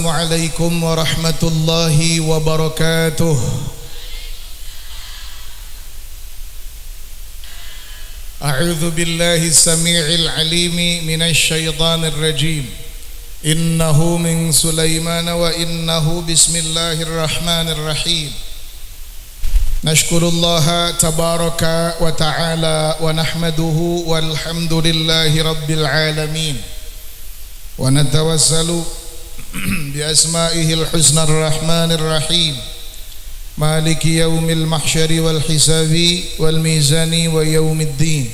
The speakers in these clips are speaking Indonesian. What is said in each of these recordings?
Assalamualaikum warahmatullahi wabarakatuh. A'udzu billahi samii'il 'aliimi minasy syaithaanir rajiim. Innahu min Sulaiman wa innahu bismillahirrahmanirrahim. Nashkurullaha tabaraka wa ta'ala wa nahmaduhu walhamdulillahi rabbil alamin. Wa natawassalu bi asma'ihil husnar rahmanir rahim. Maliki yaumil mahsyari wal hisabi wal mizani wa yaumiddin.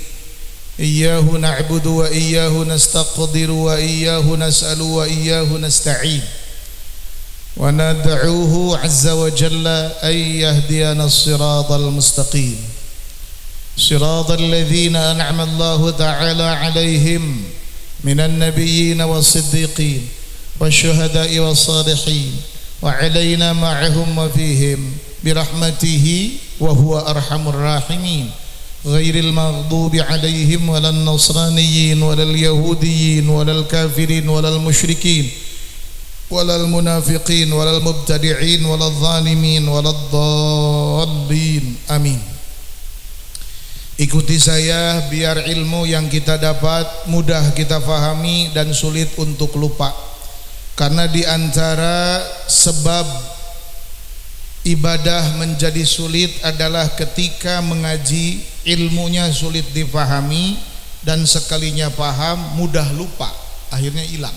Iyyahu na'budu wa iyyahu nastaqdiru wa iyyahu nas'alu wa iyyahu nasta'in. Wa nad'uuhu 'azza wa jalla ay yahdiyana as-siratal mustaqim. Siratal ladzina an'ama Allahu ta'ala 'alaihim minan nabiyyin was-siddiqin wasyuhada'i was-salihin wa 'alaina ma'ahum wa fihim birahmatihi wa huwa arhamur rahimin. Ghairil maghdubi 'alaihim walal nasraniyyin walal yahudiyyin walal kafirin walal musyrikin walal munafiqin walal mubtadi'in walal zalimin walad dhallin. Amin. Ikuti saya biar ilmu yang kita dapat mudah kita fahami dan sulit untuk lupa. Karena di antara sebab ibadah menjadi sulit adalah ketika mengaji ilmunya sulit difahami dan sekalinya paham mudah lupa, akhirnya hilang.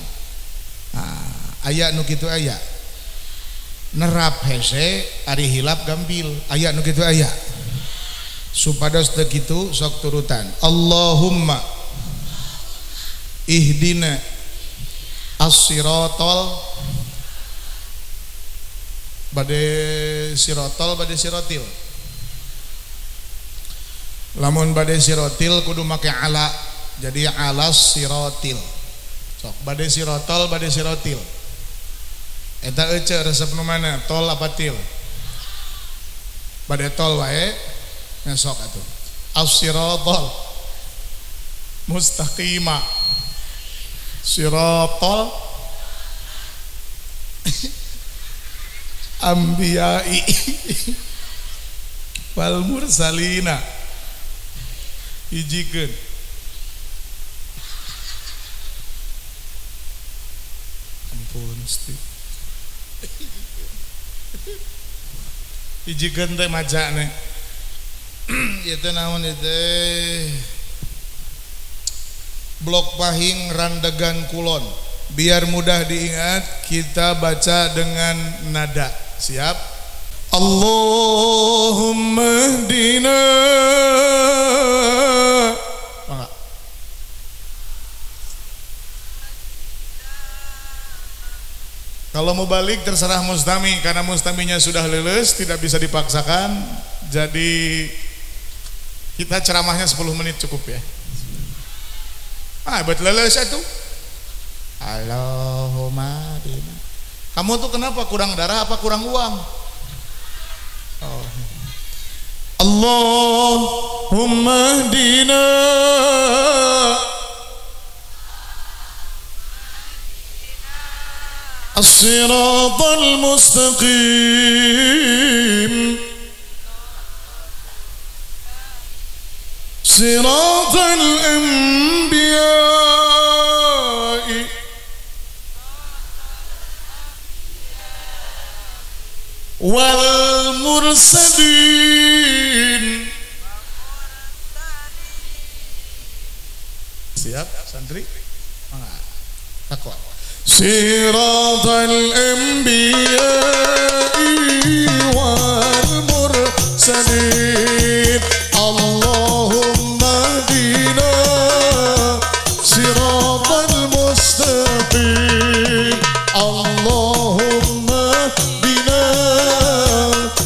Aya nu kitu aya. Nerap hese ari hilap gambil. Aya nu kitu aya. Supados teu kitu sok turutan. Allahumma ihdina as-siratal bade sirotol bade sirotil. Lamun bade sirotil kudu make ala, jadi alas sirotil. Sok bade sirotol bade sirotil. Eta ece resep nu mana? Tol apa til? Bade tol wae. Nya sok atuh. As-siratal mustaqima. Sirotol ambiyai wal mursalina hijikeun. Ampun Gusti. Hijikeun teh majane. Ieu teh naon ieu teh? Blok Pahing Randegan Kulon. Biar mudah diingat kita baca dengan nada. Siap? Allahumma hdina. Kalau mau balik terserah Mustami, karena Mustaminya sudah lulus, tidak bisa dipaksakan. Jadi kita ceramahnya 10 menit cukup ya. Buat lulus itu. Allahumma hdina. Kamu tuh kenapa kurang darah apa kurang uang? Oh. Allahumma hdina as-siratal mustaqim siratal anbiya'i wal mursalin. Siap santri? Takwa. Siratal anbiya'i wal mursalin. Allahumma hdina siratal mustaqim. Allahumma hdina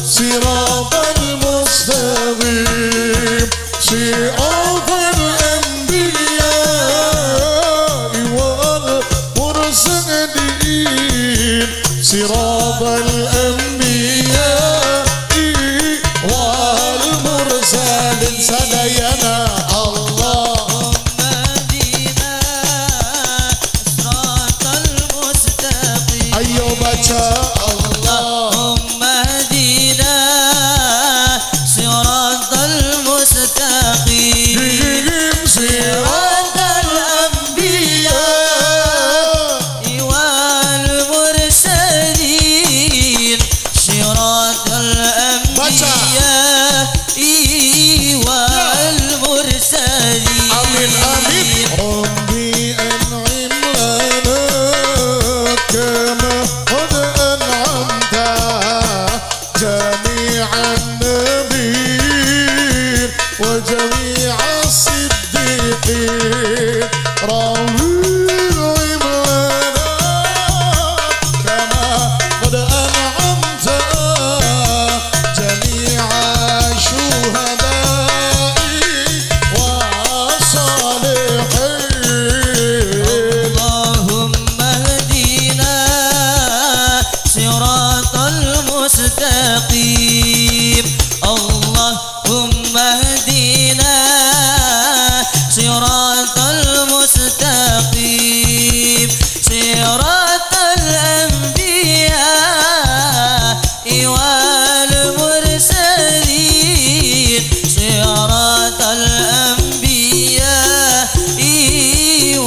siratal mustaqim. Siratal anbiya'i wal mursalin. Siratal anbiya'i جميع النبيين وجميع الصديقين راوي اللهم اهدنا صراط المستقيم صراط الأنبياء والمرسلين صراط الأنبياء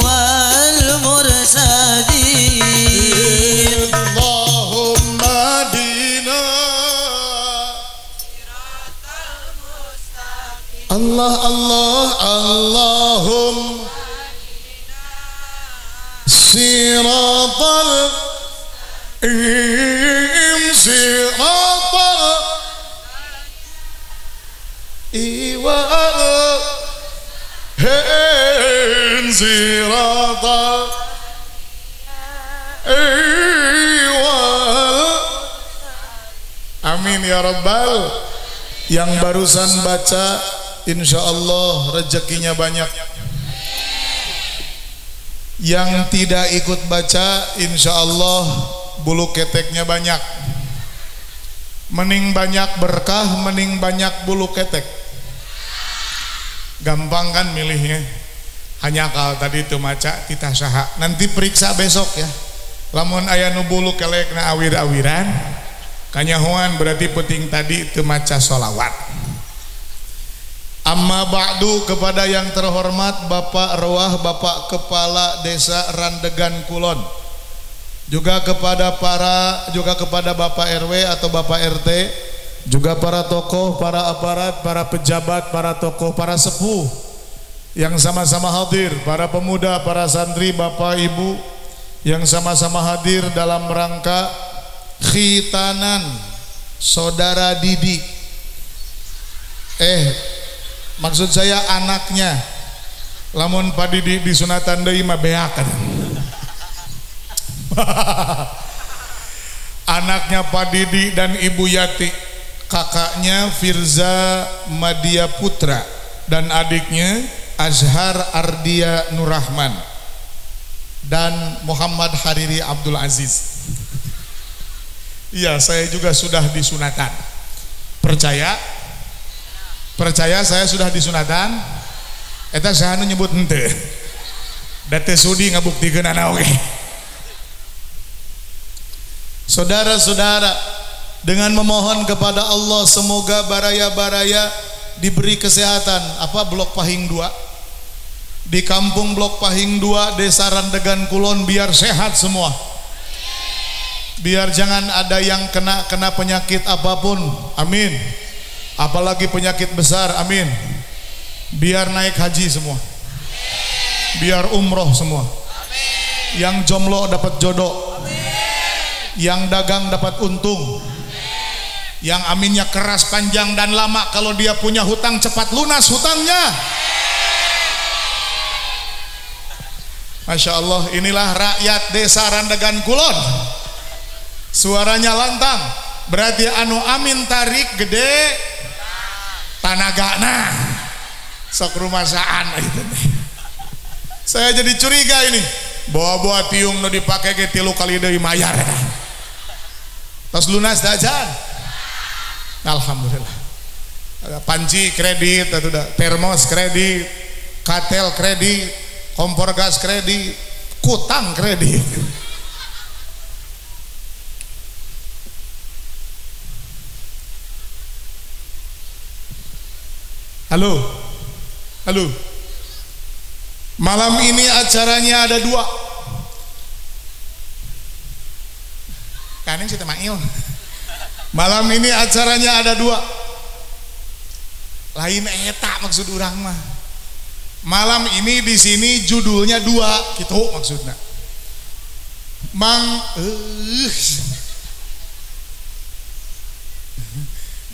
والمرسلين اللهم اهدنا Allah Allah Allahum siratal siratal iwal siratal iwal. Amin ya rabbal. Yang barusan baca insya Allah rezekinya banyak. Yang tidak ikut baca insya Allah bulu keteknya banyak. Mending banyak berkah, mending banyak bulu ketek. Gampang kan milihnya. Hanya kalau tadi itu maca kita saha. Nanti periksa besok ya. Lamun aya nu bulu kelekna awir-awiran, kanyahoan berarti penting tadi itu maca sholawat. Amma ba'du, kepada yang terhormat Bapak Roah, Bapak Kepala Desa Randegan Kulon, juga kepada Bapak RW atau Bapak RT, juga para tokoh, para aparat, para pejabat, para tokoh, para sepuh yang sama-sama hadir, para pemuda, para santri, Bapak Ibu yang sama-sama hadir dalam rangka khitanan saudara Didi. Maksud saya anaknya. Lamun Pak Didi disunatan deui mah beakan. Anaknya Pak Didi dan Ibu Yati, kakaknya Firza Madia Putra dan adiknya Azhar Ardia Nurrahman dan Muhammad Hariri Abdul Aziz. Iya, saya juga sudah disunatan. Percaya saya sudah disunatan. Eta sahanu nyebut henteu. Da teu sudi ngabuktikeun ana oge. Saudara-saudara, dengan memohon kepada Allah semoga baraya-baraya diberi kesehatan. Blok Pahing 2 di kampung Blok Pahing 2 Desa Randegan Kulon biar sehat semua. Biar jangan ada yang kena penyakit apapun. Amin. Apalagi penyakit besar, amin. Biar naik haji semua. Biar umroh semua. Yang jomblo dapat jodoh. Yang dagang dapat untung. Yang aminnya keras, panjang dan lama. Kalau dia punya hutang cepat lunas hutangnya. Masya Allah, inilah rakyat Desa Randegan Kulon. Suaranya lantang. Berarti anu amin tarik gede tanagana sok rumasaan gitu. Saya jadi curiga ini. Bawa-bawa tiung nu dipake ge 3 kali deui mayar. Tos lunas dajan. Alhamdulillah. Ada panci kredit, ada termos kredit, katel kredit, kompor gas kredit, kutang kredit. Halo. Malam ini acaranya ada 2. Kaning si Temail. Malam ini acaranya ada 2. Lain eta maksud urang mah. Malam ini di sini judulnya 2 gitu maksudnya.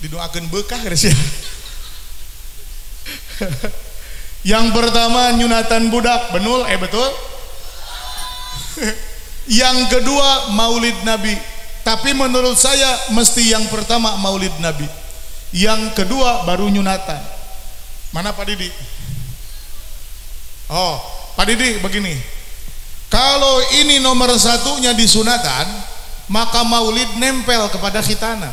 Didoakeun bekah geus ya. Yang pertama nyunatan budak, benul betul. Yang kedua maulid Nabi. Tapi menurut saya mesti yang pertama maulid Nabi. Yang kedua baru nyunatan. Mana Pak Didi? Oh, Pak Didi begini. Kalau ini nomor satunya di sunatan, maka maulid nempel kepada khitanan.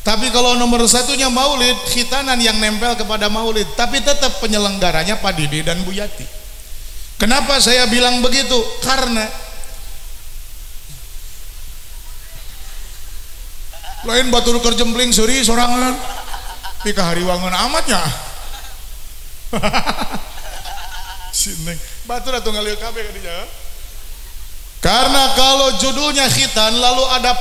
Tapi kalau nomor satunya maulid, khitanan yang nempel kepada maulid. Tapi tetap penyelenggaranya Pak Didi dan Bu Yati. Kenapa saya bilang begitu? Karena lain batur kerjempling suri sorangan pika hariwangan amatnya. Sineng batur atau ngalil kabeh kadinya. Karena kalau judulnya khitan lalu ada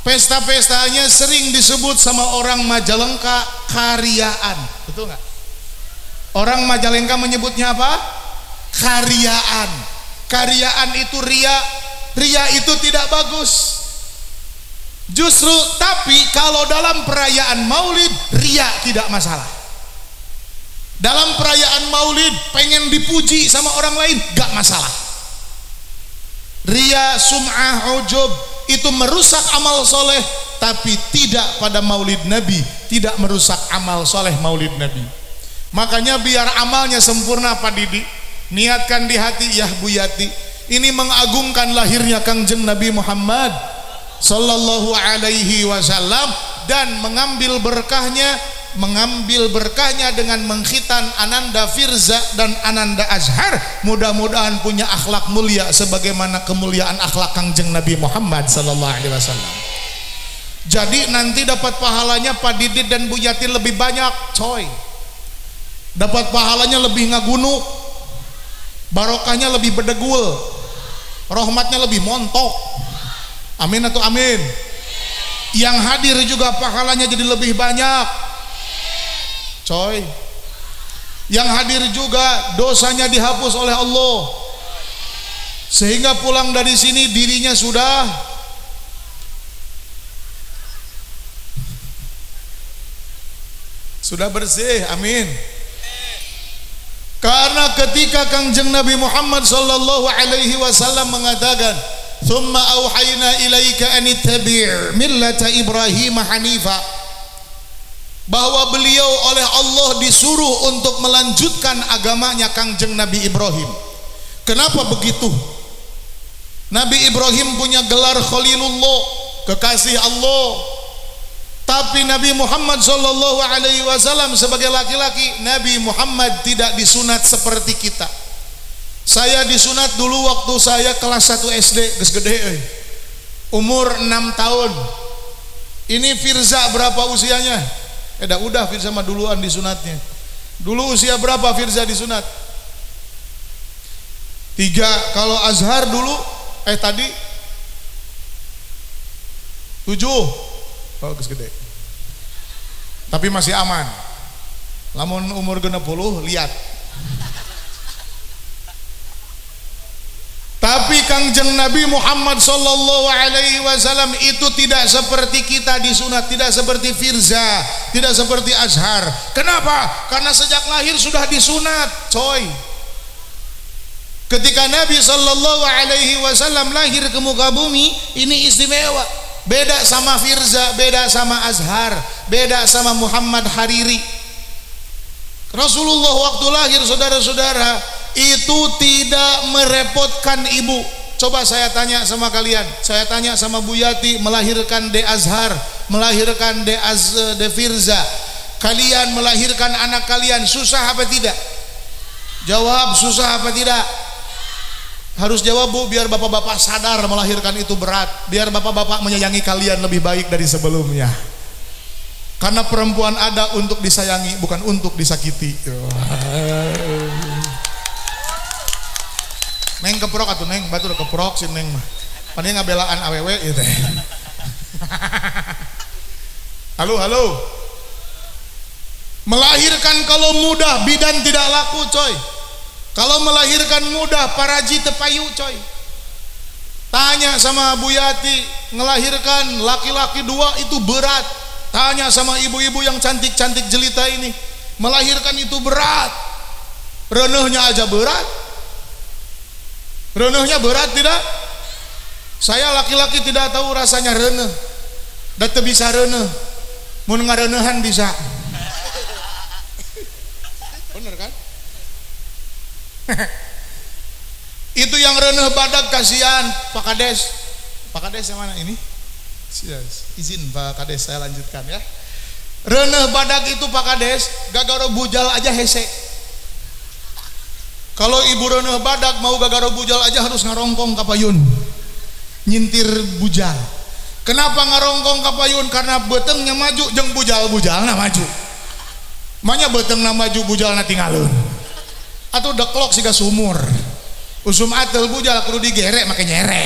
pesta-pestanya sering disebut sama orang Majalengka karyaan, betul nggak? Orang Majalengka menyebutnya apa? Karyaan. Karyaan itu ria itu tidak bagus. Justru tapi kalau dalam perayaan maulid ria tidak masalah. Dalam perayaan maulid pengen dipuji sama orang lain gak masalah. Ria, sum'ah, ujub itu merusak amal soleh, tapi tidak pada maulid Nabi, tidak merusak amal soleh maulid Nabi. Makanya biar amalnya sempurna Pak Didi, niatkan di hati ya Bu Yati, ini mengagungkan lahirnya Kangjeng Nabi Muhammad sallallahu alaihi wasallam dan mengambil berkahnya dengan mengkhitan Ananda Firza dan Ananda Azhar. Mudah-mudahan punya akhlak mulia sebagaimana kemuliaan akhlak Kangjeng Nabi Muhammad sallallahu alaihi wasallam. Jadi nanti dapat pahalanya Pak Didit dan Bu Yati lebih banyak, coy. Dapat pahalanya lebih ngagunuk, barokahnya lebih berdegul, rahmatnya lebih montok. Amin atau amin. Yang hadir juga pahalanya jadi lebih banyak, coy. Yang hadir juga dosanya dihapus oleh Allah, sehingga pulang dari sini dirinya sudah bersih. Amin. Karena ketika Kangjeng Nabi Muhammad sallallahu alaihi wasallam mengatakan, "Tsumma auhayna ilaika an ittabi' millata Ibrahim hanifa," bahwa beliau oleh Allah disuruh untuk melanjutkan agamanya Kangjeng Nabi Ibrahim. Kenapa begitu? Nabi Ibrahim punya gelar Khalilullah, kekasih Allah. Tapi Nabi Muhammad sallallahu alaihi wasallam sebagai laki-laki, Nabi Muhammad tidak disunat seperti kita. Saya disunat dulu waktu saya kelas 1 SD, geus gede umur 6 tahun. Ini Firza berapa usianya? Udah Firza mah duluan disunatnya. Dulu usia berapa Firza disunat? 3. Kalau Azhar dulu tadi 7. Oh, geus gede. Tapi masih aman. Lamun umur 60 lihat. Tapi Kangjeng Nabi Muhammad sallallahu alaihi wasallam itu tidak seperti kita disunat, tidak seperti Firza, tidak seperti Azhar. Kenapa? Karena sejak lahir sudah disunat, coy. Ketika Nabi sallallahu alaihi wasallam lahir ke muka bumi, ini istimewa. Beda sama Firza, beda sama Azhar, beda sama Muhammad Hariri. Rasulullah waktu lahir, saudara-saudara, itu tidak merepotkan ibu. Coba saya tanya sama kalian, saya tanya sama Bu Yati, melahirkan De Azhar, melahirkan De Firza, kalian melahirkan anak kalian susah apa tidak? Jawab, susah apa tidak? Harus jawab Bu, biar bapak-bapak sadar melahirkan itu berat, biar bapak-bapak menyayangi kalian lebih baik dari sebelumnya. Karena perempuan ada untuk disayangi, bukan untuk disakiti. Neng keprok atuh Neng, batu udah keprok si Neng mah. Padahal ngabelaan awewe gitu. Halo. Melahirkan kalau mudah bidan tidak laku, coy. Kalau melahirkan mudah paraji tepayu, coy. Tanya sama Bu Yati, ngelahirkan laki-laki 2 itu berat. Tanya sama ibu-ibu yang cantik-cantik jelita ini, melahirkan itu berat. Renehnya aja berat. Renehnya berat tidak? Saya laki-laki tidak tahu rasanya reneh. Dan teu bisa reneh. Mun ngarenehan bisa. Bener kan? Itu yang reneh badag kasihan. Pak Kades. Pak Kades yang mana ini? Izin Pak Kades saya lanjutkan ya. Reneh badag itu Pak Kades, gagaro bujal aja hese. Kalau ibu reneh badag mau gagaro bujal aja harus ngarongkong ka payun. Nyintir bujal. Kenapa ngarongkong ka payun? Karena beutengnya maju jeung bujal-bujalna maju. Manya beutengna maju bujalna tinggalun. Atuh deklok siga sumur. Usum atel bujal kudu digerek make nyereh.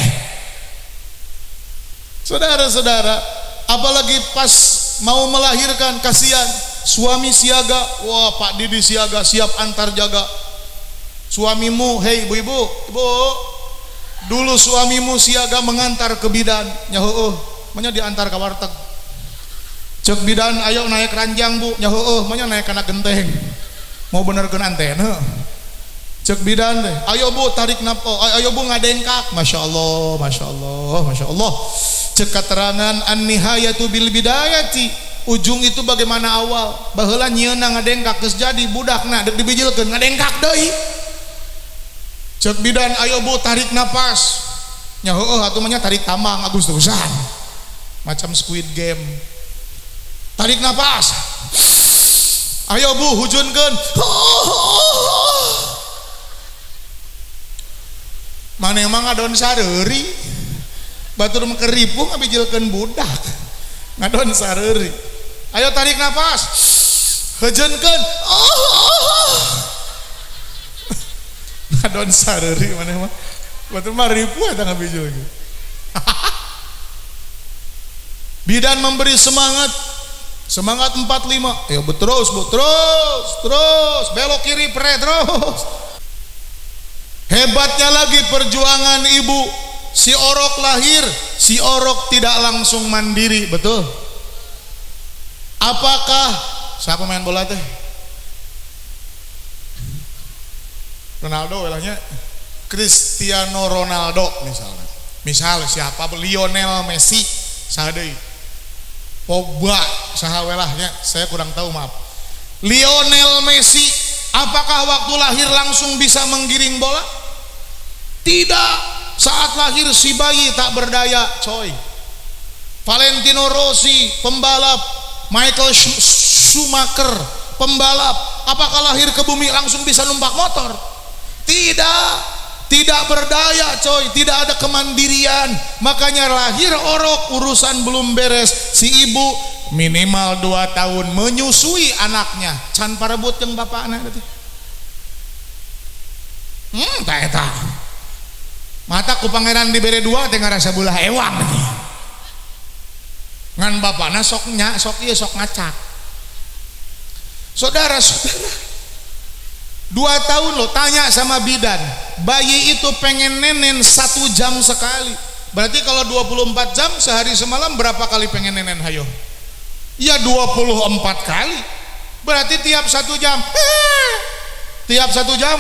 Saudara-saudara, apalagi pas mau melahirkan, kasihan suami siaga. Wah, Pak Didi siaga, siap antar jaga. Suamimu, hei ibu-ibu, ibu, dulu suamimu siaga mengantar ke bidan. Ya heueuh, manya diantar ke warteg. Cek bidan, ayo naik ranjang bu. Ya heueuh, manya naik kana genteng. Mau benerkeun antena. Cek bidan deh, ayo bu tarik napo, ayo bu ngadengkak. Masya Allah, masya Allah, masya Allah. Cek keterangan an-nihayatu bil bidayati, ujung itu bagaimana awal. Baheula nyieuna ngadengkak geus jadi budakna deuk dibijilkeun ngadengkak deui. Cek bidan, ayo bu tarik napas. Nya heueuh atuh mah nya tarik tamang Agustusan. Macam Squid Game. Tarik napas. Ayo bu hujunkeun. Mana emang ngadon sareuri. Batur mah keripung ngabijilkeun budak. Ngadon sareuri. Ayo tarik napas. Heujeunkeun. Ngadon sareuri mana mah. Batur mah ripu eta ngabijilkeun. Bidan memberi semangat. Semangat 45. Ayo terus bu, terus belok kiri pre terus. Hebatnya lagi perjuangan ibu. Si Orok lahir, si Orok tidak langsung mandiri, betul? Apakah siapa main bola teh? Ronaldo welahnya Cristiano Ronaldo misalnya. Misal siapa? Lionel Messi, saha deui? Pogba, saha welahnya? Saya kurang tahu, maaf. Lionel Messi, apakah waktu lahir langsung bisa menggiring bola? Tidak. Saat lahir si bayi tak berdaya, coy. Valentino Rossi, pembalap. Michael Schumacher, pembalap. Apakah lahir ke bumi langsung bisa numpak motor? Tidak. Tidak berdaya, coy. Tidak ada kemandirian. Makanya lahir Orok, urusan belum beres. Si ibu minimal 2 tahun menyusui anaknya. Can parebut jeung bapakna teh. Eta. Mata ku pangeran dibere 2 teh ngarasa bulah ewang. Ngan bapana sok nya, sok ieu sok ngacak. Saudara-saudara, 2 tahun lo tanya sama bidan, bayi itu pengen nenen 1 jam sekali. Berarti kalau 24 jam sehari semalam berapa kali pengen nenen hayo? Ya 24 kali. Berarti tiap 1 jam. Tiap 1 jam.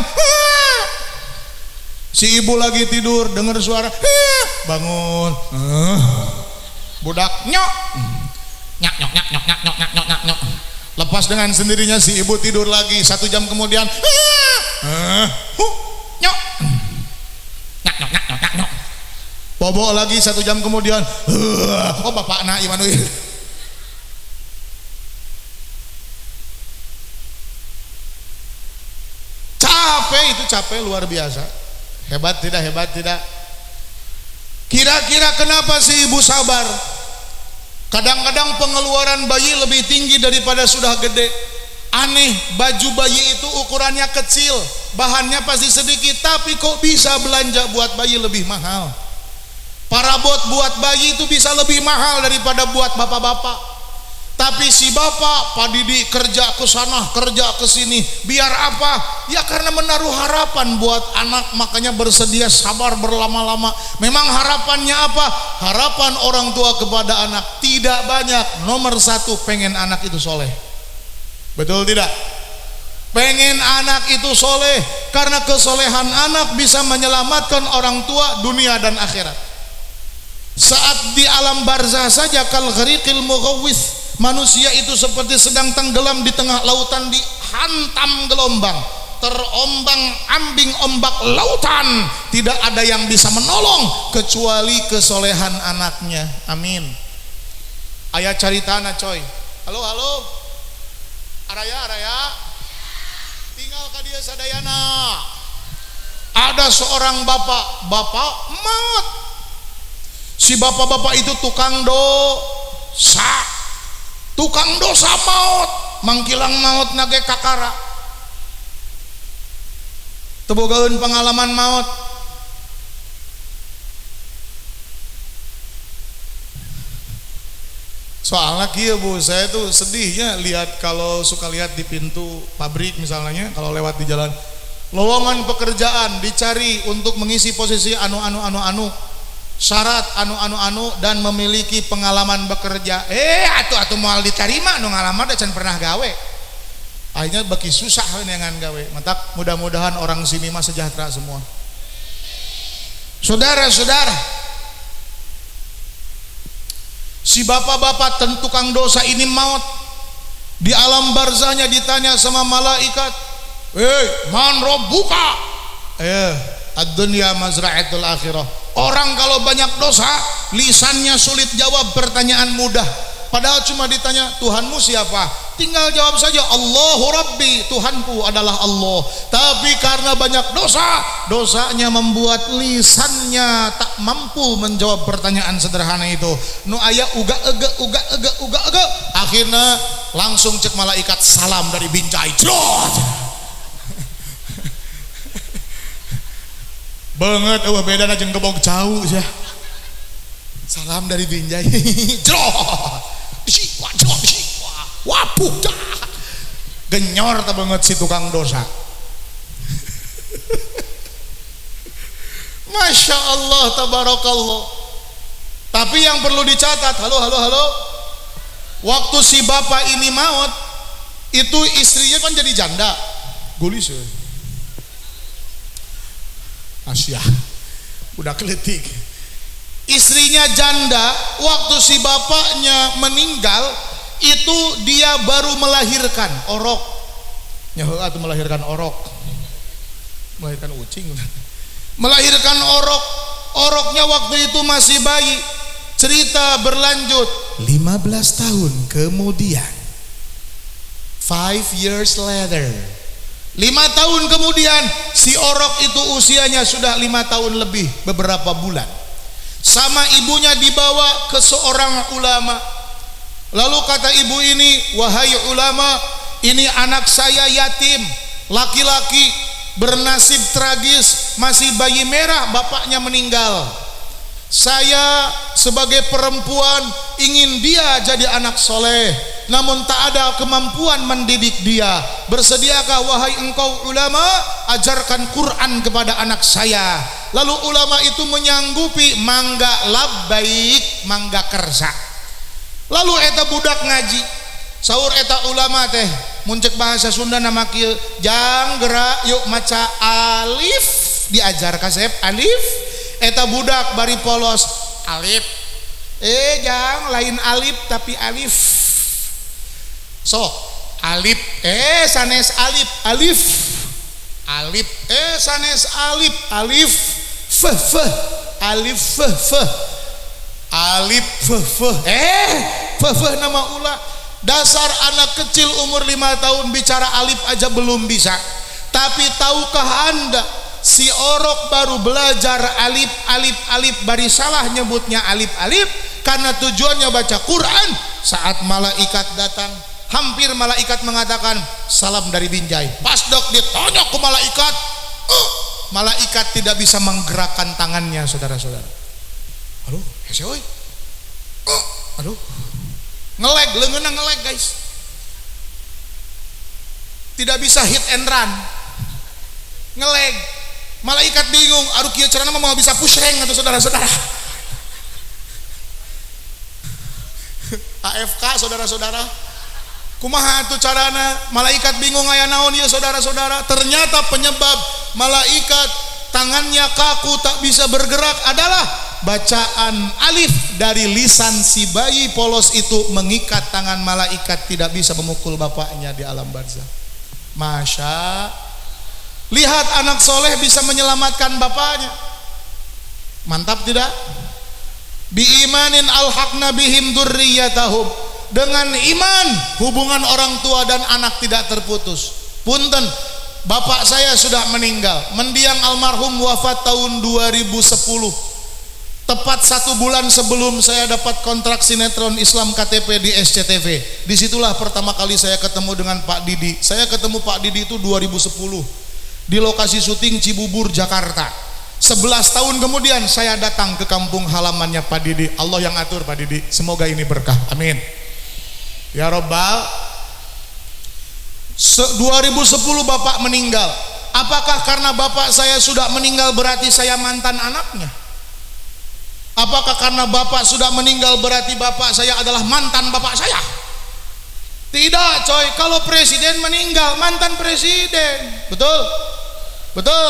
Si ibu lagi tidur dengar suara bangun. Budak nyok. Nyak nyok nyok nyok nyok nyok nyok nyok nyok. Lepas dengan sendirinya si ibu tidur lagi. 1 jam kemudian nyok. Nyak nyok nyok nyok nyok. Bobo lagi 1 jam kemudian. Oh bapakna Imanuil. Capek itu, capek luar biasa. Hebat tidak, hebat tidak. Kira-kira kenapa si ibu sabar? Kadang-kadang pengeluaran bayi lebih tinggi daripada sudah gede. Aneh, baju bayi itu ukurannya kecil, bahannya pasti sedikit, tapi kok bisa belanja buat bayi lebih mahal? Parabot buat bayi itu bisa lebih mahal daripada buat bapak-bapak. Tapi si bapak Pak Didi kerja ke sana, kerja ke sini, biar apa? Ya karena menaruh harapan buat anak, makanya bersedia sabar berlama-lama. Memang harapannya apa? Harapan orang tua kepada anak tidak banyak. Nomor satu, pengen anak itu soleh. Betul tidak? Pengen anak itu soleh, karena kesolehan anak bisa menyelamatkan orang tua dunia dan akhirat. Saat di alam barzah saja, kal ghariqil mughawwis, manusia itu seperti sedang tenggelam di tengah lautan, dihantam gelombang, terombang ambing ombak lautan. Tidak ada yang bisa menolong kecuali kesolehan anaknya. Amin. Ayah caritana coy. Halo halo, araya tinggal ka dia sadayana. Ada seorang bapak maut. Si bapak-bapak itu tukang dosa maut, mangkilang maut nage kakara. Tebogaeun pengalaman maut. Soalnya kieu Bu, saya tuh sedihnya lihat, kalau suka lihat di pintu pabrik misalnya, kalau lewat di jalan, lowongan pekerjaan dicari untuk mengisi posisi anu syarat anu dan memiliki pengalaman bekerja. Atuh moal diterima nu ngalamar da can pernah gawe. Akhirnya beki susah dengan gawe. Matak mudah-mudahan orang sini mah sejahtera semua. Saudara-saudara, si bapak-bapak tukang dosa ini maut. Di alam barzahnya ditanya sama malaikat, man rabbuka? Ad-dunya mazra'atul akhirah. Orang kalau banyak dosa, lisannya sulit jawab pertanyaan mudah. Padahal cuma ditanya, Tuhanmu siapa? Tinggal jawab saja, Allahu Rabbi, Tuhanku adalah Allah. Tapi karena banyak dosa, dosanya membuat lisannya tak mampu menjawab pertanyaan sederhana itu. Nu aya uga ege. Akhirnya langsung cek malaikat, salam dari Binjai. Banget, beda na jeung gebog jauh ya. Salam dari Binjai. Wapuh dah. Genyor ta banget si tukang dosa. Masya Allah, tabarakallah. Tapi yang perlu dicatat, halo. Waktu si bapak ini maut, itu istrinya kan jadi janda. Gulis ya. Asia udah keletik. Istrinya janda, waktu si bapaknya meninggal, itu dia baru melahirkan orok. Atau melahirkan orok. Melahirkan ucing. Melahirkan orok. Oroknya waktu itu masih bayi. Cerita berlanjut 15 tahun kemudian, 5 years later, 5 tahun kemudian, si orok itu usianya sudah 5 tahun lebih beberapa bulan. Sama ibunya dibawa ke seorang ulama. Lalu kata ibu ini, wahai ulama, ini anak saya yatim, laki-laki, bernasib tragis, masih bayi merah, bapaknya meninggal. Saya sebagai perempuan ingin dia jadi anak soleh, namun tak ada kemampuan mendidik dia. Bersediakah wahai engkau ulama, ajarkan Quran kepada anak saya? Lalu ulama itu menyanggupi, mangga labbaik, mangga kersa. Lalu eta budak ngaji, saur eta ulama teh, muncek bahasa Sunda nama kieu, jang gerak yuk maca alif, diajar kasep alif. Eta budak bari polos alif, jang lain alif tapi alif. Sok alif, sanes alif, alif, sanes alif, alif, alif, alif, nama ulah. Dasar anak kecil umur 5 tahun bicara alif aja belum bisa. Tapi tahukah anda, si orok baru belajar alif, bari salah nyebutnya alif, karena tujuannya baca Quran. Saat malaikat datang, hampir malaikat mengatakan salam dari Binjai. Pas dok ditonyok ke malaikat, malaikat tidak bisa menggerakkan tangannya, saudara-saudara. Aduh, aduh, Ngelag, leungeunna ngelag guys. Tidak bisa hit and run. Ngelag. Malaikat bingung, aduh kieu carana mah mau bisa push rank atau saudara-saudara. AFK saudara-saudara. Kumaha atuh carana? Malaikat bingung aya naon ieu saudara-saudara. Ternyata penyebab malaikat tangannya kaku tak bisa bergerak adalah bacaan alif dari lisan si bayi polos itu mengikat tangan malaikat tidak bisa memukul bapaknya di alam barzah. Masya, lihat anak soleh bisa menyelamatkan bapaknya. Mantap tidak? Biimanin alhaqna bihim dzurriyyatahum. Dengan iman hubungan orang tua dan anak tidak terputus. Punten, bapak saya sudah meninggal, mendiang almarhum wafat tahun 2010. Tepat 1 bulan sebelum saya dapat kontrak sinetron Islam KTP di SCTV. Disitulah pertama kali saya ketemu dengan Pak Didi. Saya ketemu Pak Didi itu 2010 di lokasi syuting Cibubur, Jakarta. 11 tahun kemudian saya datang ke kampung halamannya Pak Didi. Allah yang atur Pak Didi. Semoga ini berkah. Amin. Ya Rabbal. 2010 Bapak meninggal. Apakah karena Bapak saya sudah meninggal berarti saya mantan anaknya? Apakah karena Bapak sudah meninggal berarti Bapak saya adalah mantan Bapak saya? Tidak coy, kalau presiden meninggal mantan presiden. Betul? Betul.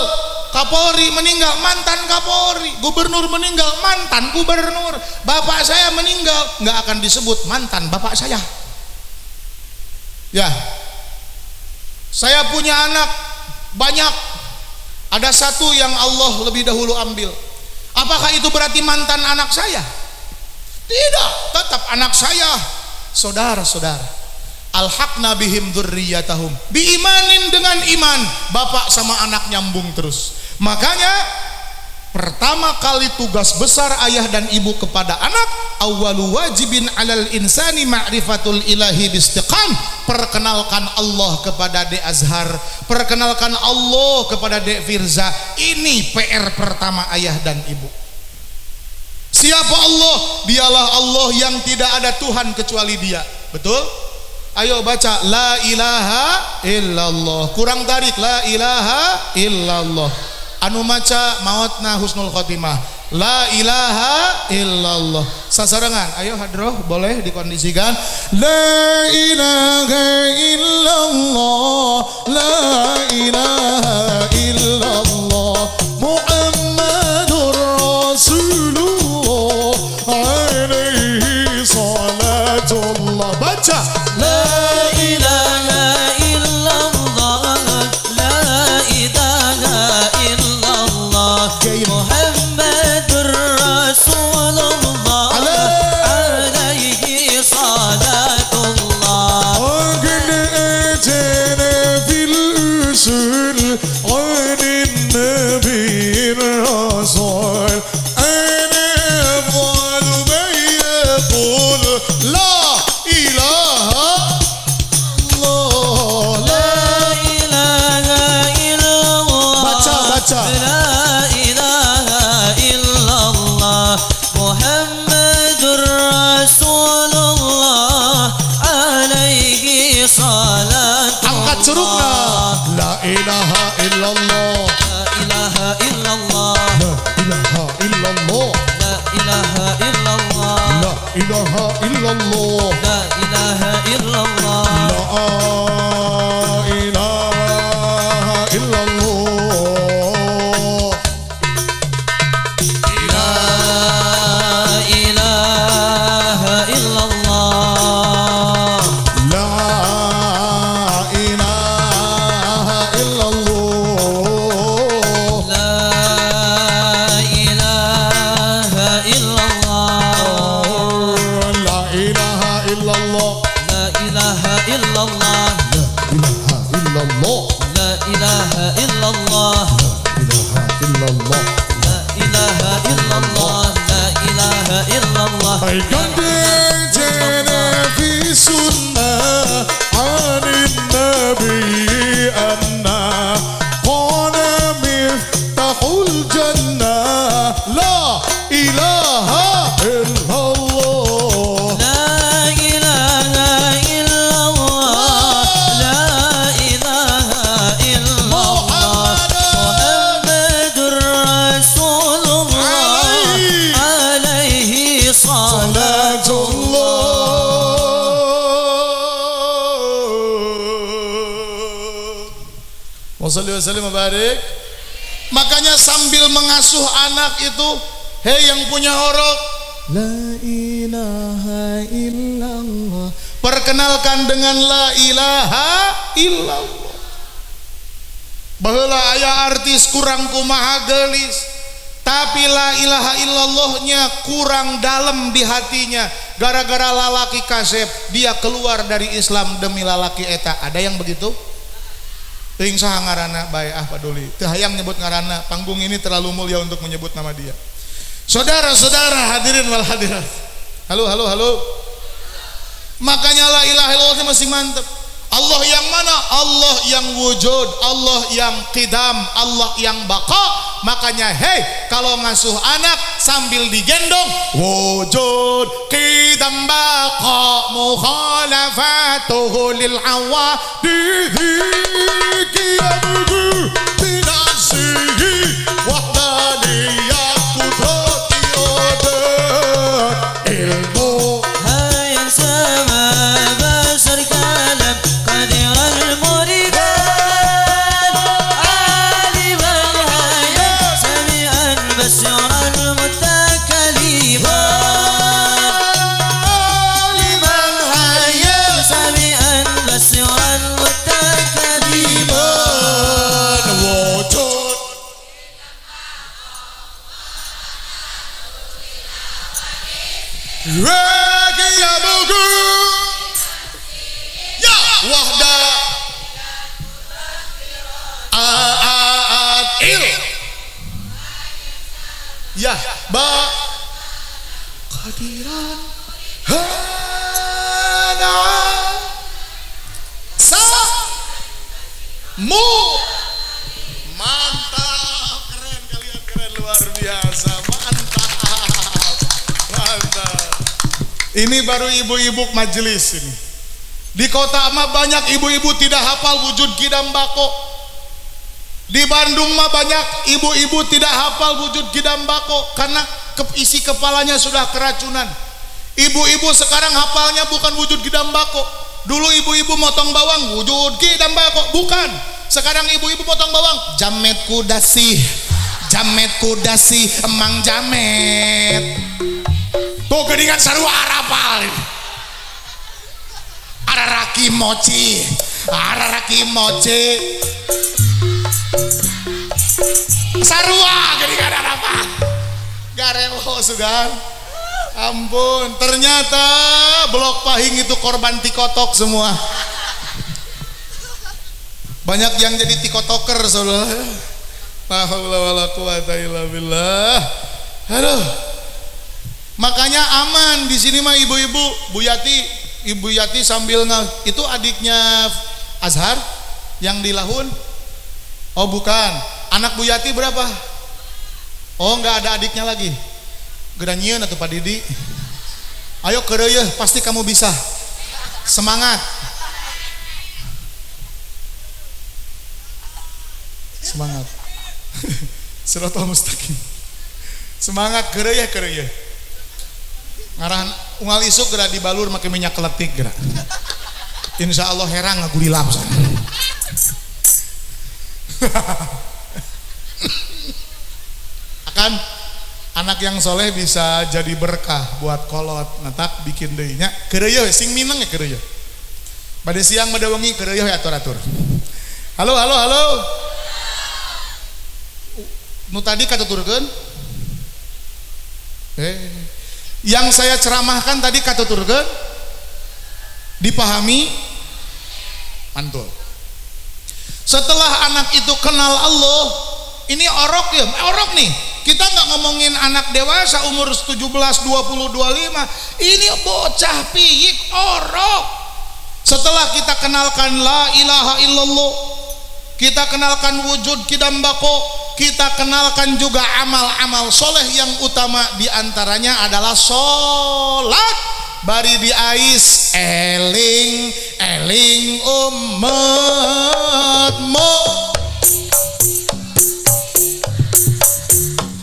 Kapolri meninggal mantan Kapolri. Gubernur meninggal mantan gubernur. Bapak saya meninggal nggak akan disebut mantan Bapak saya. Ya, saya punya anak banyak. Ada satu yang Allah lebih dahulu ambil. Apakah itu berarti mantan anak saya? Tidak, tetap anak saya. Saudara-saudara, alhaqna bihim dzurriyyatahum. Biimanin, dengan iman bapak sama anak nyambung terus. Makanya pertama kali tugas besar ayah dan ibu kepada anak, awwalu wajibin alal insani ma'rifatul ilahi bistiqam. Perkenalkan Allah kepada Dek Azhar, perkenalkan Allah kepada Dek Firza. Ini PR pertama ayah dan ibu. Siapa Allah? Dialah Allah yang tidak ada Tuhan kecuali Dia. Betul? Ayo baca la ilaha illallah. Kurang tarik la ilaha illallah. Anu maca mautna husnul khotimah. La ilaha illallah. Sasarangan, ayo hadroh boleh dikondisikan. La ilaha illallah, la ilaha illallah, Muhammadur Rasulullah, alaihi salatullah. Baca La ilaha illallah, la ilaha illallah, Muhammadur Rasulullah, alaihi salatullah. Agna ajana fil usul anin nabiyir rasul. Ana afdalu man yaqul la ilaha illallah. La ilaha illallah. Baca. La ilaha illallah, Muhammadur Rasulullah, alaihi salatullah. Angkat curugna. La ilaha illallah. La ilaha illallah, La ilaha illallah. la ilaha illallah, La ilaha illallah. la ilaha illallah. La ilaha illallah. La ilaha illallah. La ilaha illallah. La ilaha illallah. La ilaha illallah. La ilaha illallah. La ilaha illallah. La ilaha illallah. La ilaha illallah. La ilaha illallah. Jana fi sunnah anin nabi anna qala miftahul jannah. La ilaha illallah. La ilaha Wassalli wasallim barik. Makanya sambil mengasuh anak itu, hei yang punya orok, la ilaha illallah, perkenalkan dengan la ilaha illallah. Baheula aya artis kurang kumaha geulis, tapi la ilaha illallahnya kurang dalam di hatinya. Gara-gara lalaki kasep, dia keluar dari Islam demi lalaki eta. Ada yang begitu? Teuing saha ngaranna bae paduli. Teu hayang nyebut ngaranna, panggung ini terlalu mulia untuk menyebut nama dia. Saudara-saudara hadirin wal hadirat. Halo. Makanya la ilaha illallah masih mantap. Allah yang mana? Allah yang wujud, Allah yang qidam, Allah yang baqa. Makanya hei, kalau ngasuh anak sambil digendong, wujud qidam baqa mukhalafatuhu lil awadihi qiyamuhu binasihi wahdaniyat kudrati odat ilmu. Hai yang sama besar kalam qadir al-muridan aliman hayat sami'an basiran mutakaliman aliman hayat sami'an basiran mutakaliman wujud qiyamuhu ya wahda il ya ba qadiran hana sa mu. Mantap, keren kalian, keren luar biasa, mantap. Ini baru ibu-ibu majelis ini. Di kota mah banyak ibu-ibu tidak hafal wujud qidam bako. Di Bandung mah banyak ibu-ibu tidak hafal wujud qidam bako karena isi kepalanya sudah keracunan. Ibu-ibu sekarang hafalnya bukan wujud qidam bako. Dulu ibu-ibu motong bawang wujud qidam bako, bukan. Sekarang ibu-ibu motong bawang jamet kudasi, emang jamet. Tuh geningan sarua arapal. Araraki moci. Sarua geningan arapal. Garewo sugan. Ampun, ternyata Blok Pahing itu korban tikotok semua. Banyak yang jadi tikotoker, saudara. La haula wala quwata illa billah. Aduh. Makanya aman di sini mah ibu-ibu. Ibu Yati sambil itu adiknya Azhar yang di Lahun. Oh bukan. Anak Bu Yati berapa? Oh enggak ada adiknya lagi. Geranyeun atuh Pak Didi. Ayo keureuh, pasti kamu bisa. Semangat. Semangat. Siratal mustaqim. Semangat keureuh. Ngarahan unggal isuk geura dibalur make minyak keletik geura. Insyaallah herang ngagulilap sana. Akan anak yang soleh bisa jadi berkah buat kolot. Natak bikin deui nya. Keureuh sing mineng ya keureuh. Bade siang bade wengi keureuh atur-atur. Halo. Nu tadi katuturkeun yang saya ceramahkan tadi katuturkeun dipahami mantul. Setelah anak itu kenal Allah, ini orok ya, orok nih. Kita nggak ngomongin anak dewasa umur 17, 20, 25. Ini bocah piyik orok. Setelah kita kenalkan la ilaha illallah, kita kenalkan wujud qidam bako, kita kenalkan juga amal-amal soleh yang utama diantaranya adalah sholat. Bari di ais eling umatmu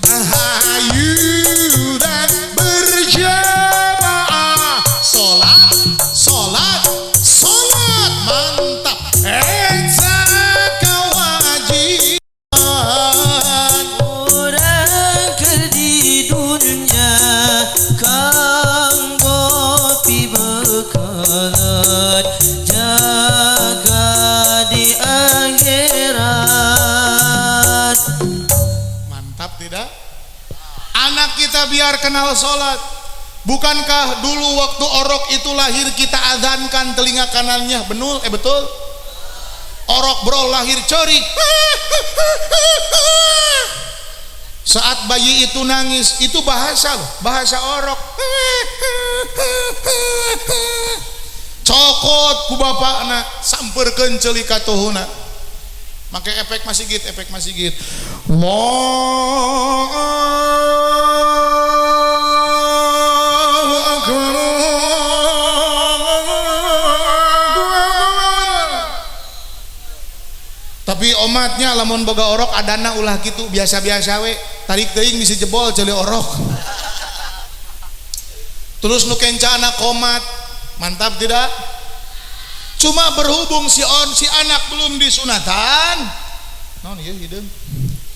ahayu dan berjamaah sholat mantap. Zaka kita biar kenal sholat. Bukankah dulu waktu Orok itu lahir kita azankan telinga kanannya? Betul? Orok bro lahir cori. Saat bayi itu nangis, itu bahasa loh, bahasa Orok. Cokot ku bapakna samperkeun ceuli ka tuhuna. Make efek masigit. Allahu akbar. Tapi omatnya lamun boga orok adana ulah gitu biasa-biasa we, tarik teuing bisa jebol ceuli orok. Terus nu kencana komat, mantap tidak? Cuma berhubung si anak belum disunatan. Non ieu hideung.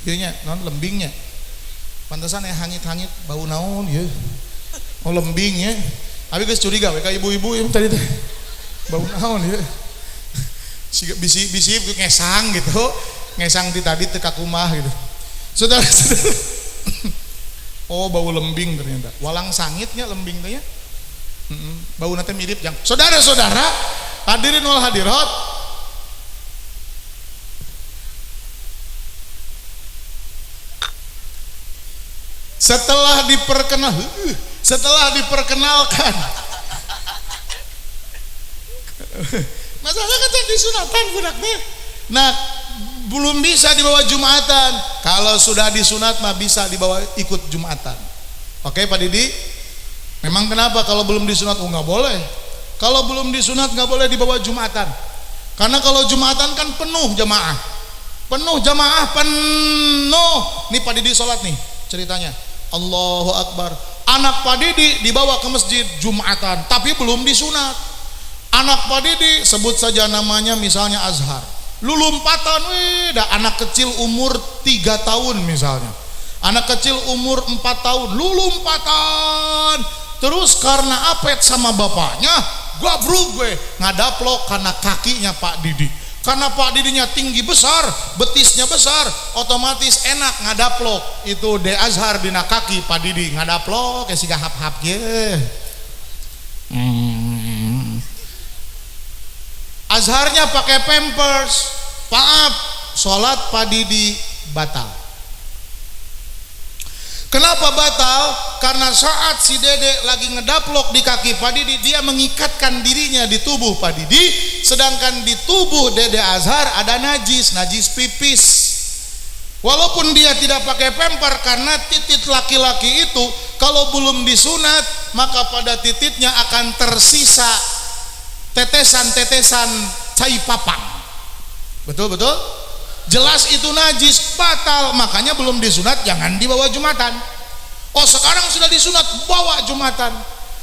Ieu nya non lembingnya. Pantesan hangit-hangit bau naon ieu. Oh lembingnya. Abi geus curiga we ka ibu-ibu yang tadi teh. Bau naon ieu. Bisi ngesang gitu, ngesang di tadi teka kumah gitu. Saudara. Oh bau lembing ternyata. Walang sangitnya lembing teh ya. Bau nanti mirip yang. Saudara-saudara, hadirin wal hadirat. Setelah diperkenalkan. Masalah kan disunatan budak teh. Nah, belum bisa dibawa Jumatan. Kalau sudah disunat mah bisa dibawa ikut Jumatan. Oke, Pak Didi? Memang kenapa kalau belum disunat nggak boleh? Kalau belum disunat nggak boleh dibawa Jumatan. Karena kalau Jumatan kan penuh jamaah. Penuh. Nih Pak Didi sholat nih ceritanya. Allahu Akbar. Anak Pak Didi dibawa ke masjid Jumatan, tapi belum disunat. Anak Pak Didi sebut saja namanya misalnya Azhar. Lulumpatan dah anak kecil umur 3 tahun misalnya. Anak kecil umur 4 tahun lulumpatan. Terus karena apet sama bapaknya, gabruk gue ngadaplok karena kakinya Pak Didi. Karena Pak Didinya tinggi besar, betisnya besar, otomatis enak ngadaplok. Itu de Azhar dina kaki Pak Didi ngadaplok kayak siga hap-hap ye. Azharnya pakai pampers. Maaf, sholat Pak Didi batal. Kenapa batal? Karena saat si Dede lagi ngedaplok di kaki Pak Didi, dia mengikatkan dirinya di tubuh Pak Didi, sedangkan di tubuh Dede Azhar ada najis pipis. Walaupun dia tidak pakai pamper, karena titit laki-laki itu kalau belum disunat maka pada tititnya akan tersisa tetesan-tetesan cai papang. Betul? Jelas itu najis, batal. Makanya belum disunat jangan dibawa Jumatan. Oh sekarang sudah disunat, bawa Jumatan.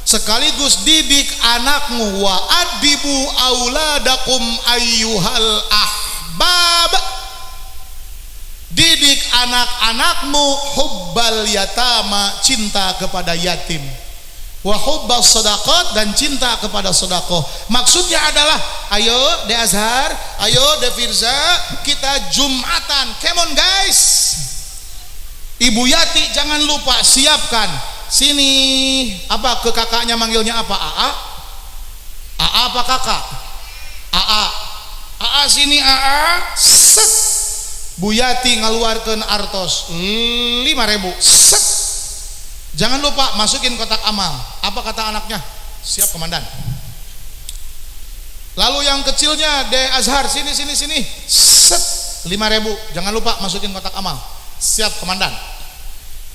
Sekaligus didik anakmu, wa adibu auladakum ayyuhal ahbab. Didik anak-anakmu hubbal yatama, cinta kepada yatim. Wa hubbas sadaqat, dan cinta kepada sedekah. Maksudnya adalah ayo De Azhar, ayo De Firza, kita Jumatan. Come on guys. Ibu Yati jangan lupa siapkan. Sini apa ke kakaknya manggilnya apa? AA? AA apa kakak? AA sini AA. Set. Bu Yati ngaluarkeun artos 5.000. Set. Jangan lupa masukin kotak amal. Apa kata anaknya? Siap komandan. Lalu yang kecilnya De Azhar, sini. Set. 5.000. Jangan lupa masukin kotak amal. Siap komandan.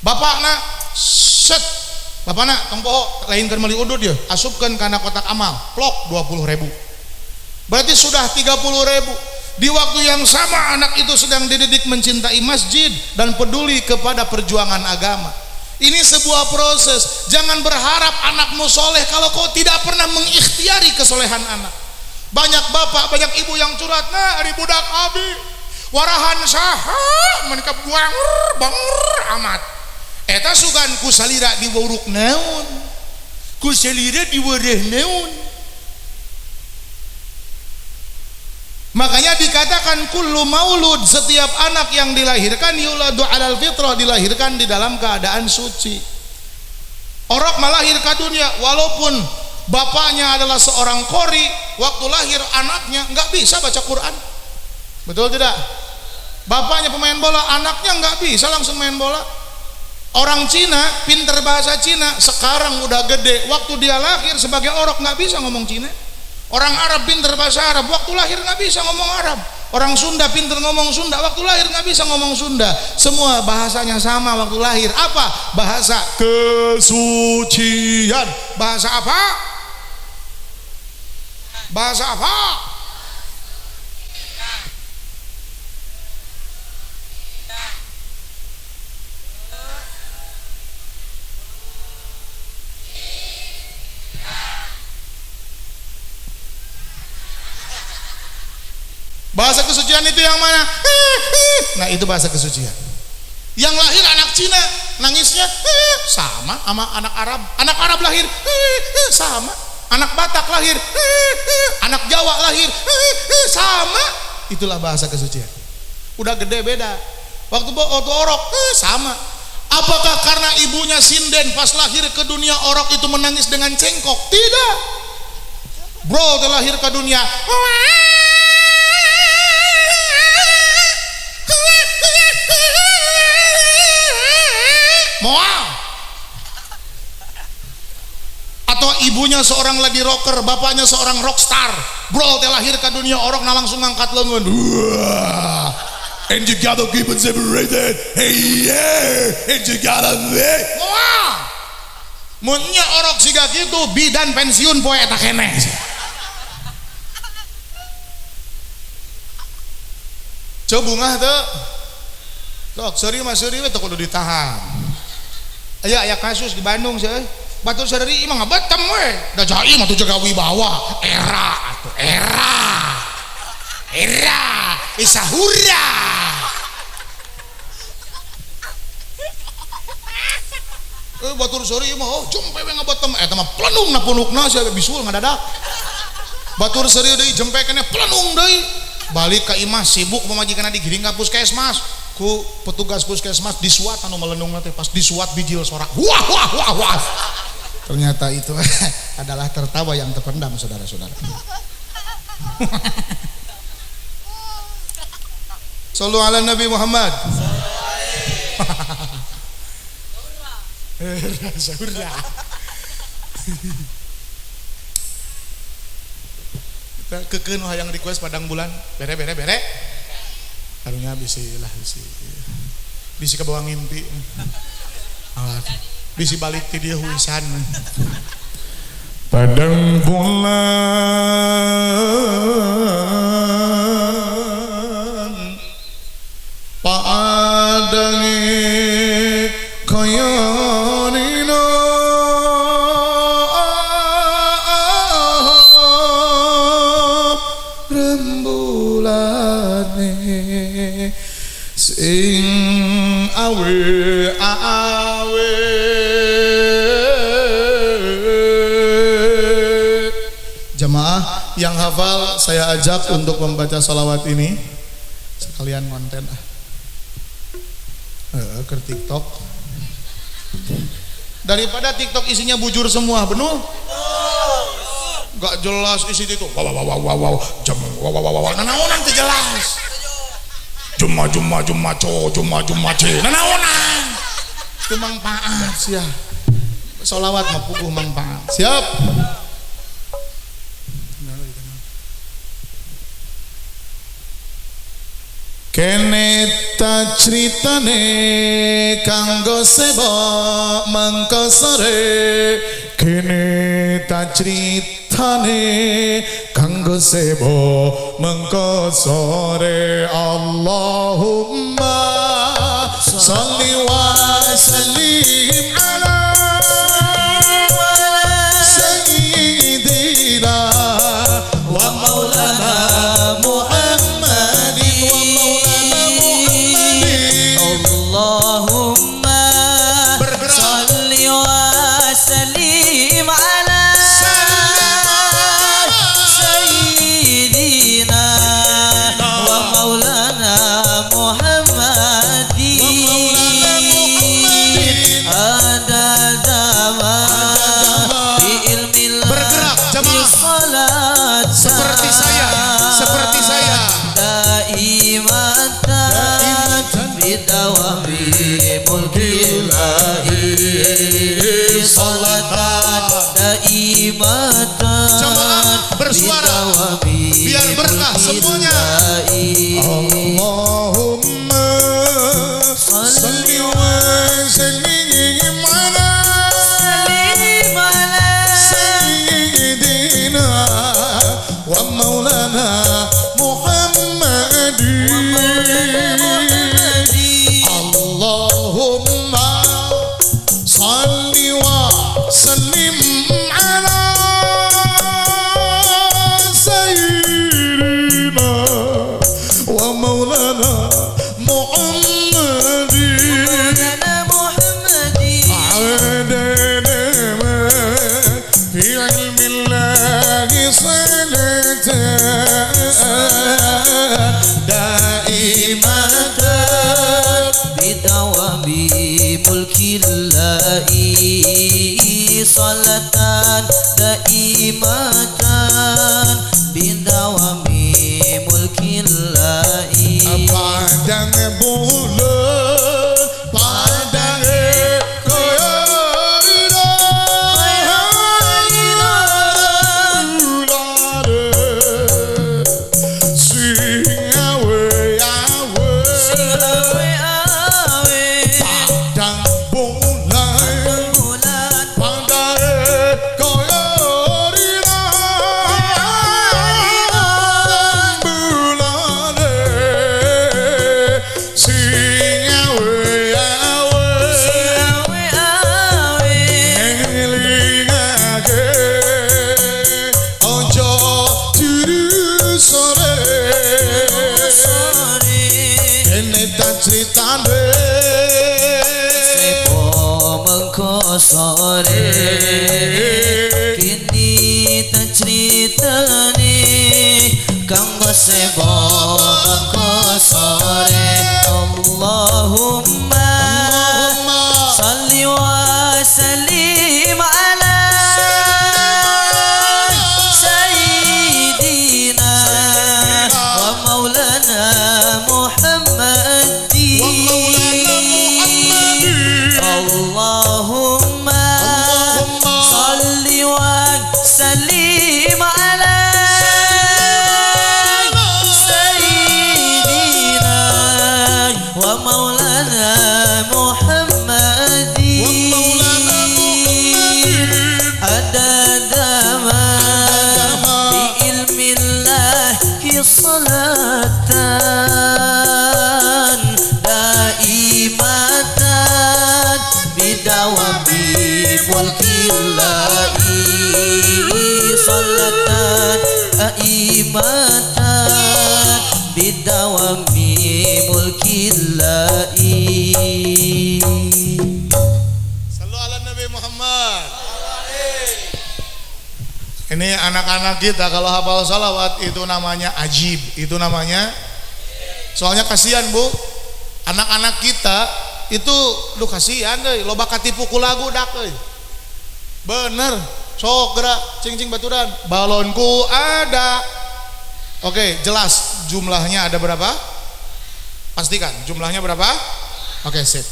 Bapakna set. Bapakna tong poho lain keur meuli udud ya. Asupkeun kana kotak amal. Plok 20.000. Berarti sudah 30.000. Di waktu yang sama anak itu sedang dididik mencintai masjid dan peduli kepada perjuangan agama. Ini sebuah proses. Jangan berharap anakmu soleh kalau kau tidak pernah mengikhtiari kesolehan anak. Banyak bapak, banyak ibu yang curhat, nah hari budak abi warahan saha menikah banger amat. Eta sugan ku salira di wuruk naon, ku salira di wadah naon. Makanya dikatakan kullu maulud, setiap anak yang dilahirkan yuladu alal fitrah, dilahirkan di dalam keadaan suci. Orok malahir ke dunia, walaupun bapaknya adalah seorang qori, waktu lahir anaknya nggak bisa baca Quran. Betul tidak? Bapaknya pemain bola, anaknya nggak bisa langsung main bola. Orang Cina pinter bahasa Cina, sekarang udah gede, waktu dia lahir sebagai orok nggak bisa ngomong Cina. Orang Arab pinter bahasa Arab, waktu lahir nggak bisa ngomong Arab. Orang Sunda pinter ngomong Sunda, waktu lahir nggak bisa ngomong Sunda. Semua bahasanya sama waktu lahir. Apa? Bahasa kesucian. Bahasa apa? Bahasa apa? Bahasa kesucian itu yang mana? Nah, itu bahasa kesucian. Yang lahir anak Cina nangisnya sama anak Arab. Anak Arab lahir sama. Anak Batak lahir, anak Jawa lahir sama. Itulah bahasa kesucian. Udah gede beda. Waktu orok sama. Apakah karena ibunya sinden pas lahir ke dunia orok itu menangis dengan cengkok? Tidak. Bro terlahir ke dunia moal. Atau ibunya seorang lady rocker, bapaknya seorang rockstar. Bro terlahir ke dunia orang langsung ngangkat lengan. And you gotta keep it separated. Hey yeah, and you gotta make. Moal. Munnya orok siga gitu bidan pensiun poe eta keneh. Coba bungah tuh. Sok seuri mah seuri we teu kudu ditahan. Aya kasus di Bandung sih. Batur sadari imah ngabatem we. Da jai mah tuh jaga wibawa. Era. Isahura. Batur sari imah jempe we ngabatem eta mah plenungna punukna sia bisul ngadadak. Batur sari deui jempe keneh plenung deui. Balik ke imah sibuk pemajikanna digiring ka puskesmas. Ku petugas puskesmas disuat anu melenung teh pas disuat bijil sorak wah. Ternyata itu adalah tertawa yang terpendam saudara-saudara. Sallu ala Nabi Muhammad. Saudara. Kita kekeun hayang request padang bulan. Bere. Karunya bisi ke bawah ngimpi. Bisi balik ke dia huisan. Padang bulan paadange kaya nino rembulane sing awe jamaah yang hafal saya ajak untuk membaca salawat ini sekalian konten ke TikTok daripada TikTok isinya bujur semua bener gak jelas isi itu wow jam wow nanaonan teh jelas Juma ce nanaonan teu mangpaat sia sholawat mah puguh mangpaat siap kene ta critane kanggo sebo mangko sore kene ta critane kanggo sebo mangko sore Allahumma sholli wa sallim ala sayyidina wa maulana ada daimatan bidawami mulkillahi salatan daimatan Jamaah bersuara biar berkah semuanya. Allahumma salli wa sallim ala sayyidina wa maulana Muhammadin. Allahumma salli wa sallim ala sayyidina wa maulana Muhammadin. عدنا ما في علم الله صلاة دائمة bidawami mulkillahi salatan daimatan bidawami mulkillahi padang bulan padang sore kini tak ceritane kanggo sebo mengko sore Allahumma salli wa sallim ala sayyidina wa maulana Muhammadin. Allahumma salli wa sallim ala sayyidina wa maulana Muhammadin. Adada ma bi ilmillahi salatan daimatan bidawami mulkillahi salatan daimatan bidawami mulkillahi. Sallu ala Nabi Muhammad. Ini anak-anak kita kalau hafal salawat itu namanya ajib, itu namanya. Soalnya kasihan Bu, anak-anak kita itu lu kasihan deh, loba katipu ku lagu dak euy. Bener, sok gerak cing-cing baturan. Balonku ada. Oke, jelas jumlahnya ada berapa? Pastikan jumlahnya berapa? Oke, sip.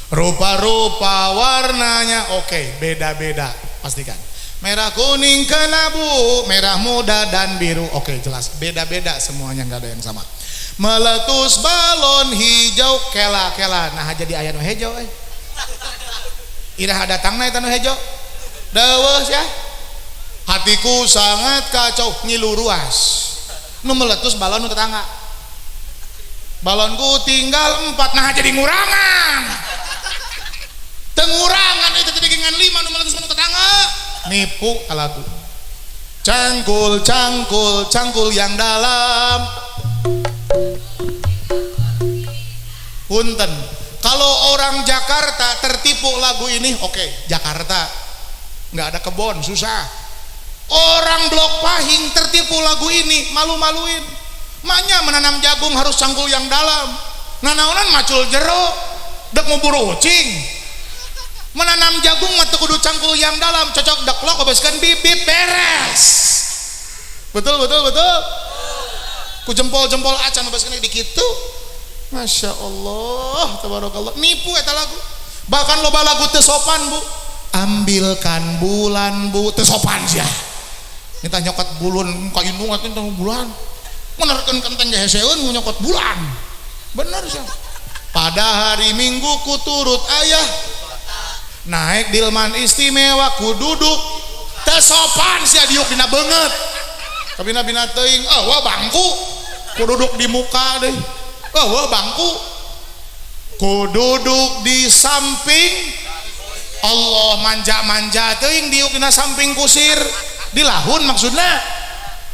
Rupa-rupa warnanya oke, beda-beda, pastikan. Merah kuning kelabu, merah muda dan biru. Oke, jelas beda-beda semuanya, nggak ada yang sama. Meletus balon hijau kela-kela. Nah jadi aya nu hijau Irah datangna eta nu hijau. Daweus ya. Hatiku sangat kacau ngilu ruas. Nu meletus balon nu tetangga. Balonku tinggal 4, nah jadi ngurangan. Tengurangan itu tadi dengan 5 nu meletus nu tetangga. Nipu alaku. Cangkul cangkul cangkul yang dalam. Punten, kalau orang Jakarta tertipu lagu ini, oke, Jakarta nggak ada kebon, susah. Orang Blok Pahing tertipu lagu ini, malu-maluin. Manya menanam jagung harus cangkul yang dalam. Nanaonan macul jero, dek mau buru ucing. Menanam jagung mah teu kudu cangkul yang dalam, cocok deklok obeskan bibit beres. Betul betul betul. ku jempol-jempol acan bas kene dikitu. Masya Allah, tabarakallah. Nipu eta lagu. Bahkan loba lagu teu sopan, Bu. Ambilkan bulan, Bu, teu sopan sia. Minta nyokot bulun ka indung atuh bulan. Menerkeun kenteng geheseun nyokot bulan. Bener sia. Pada hari Minggu ku turut ayah naik dilman istimewa ku duduk teu sopan sia diuk dina beungeut. Kabina-bina teuing, wah bangku ku duduk di muka deh. Wah bangku ku duduk di samping Allah manja-manja teuing diuk dina samping kusir di lahun maksudnya.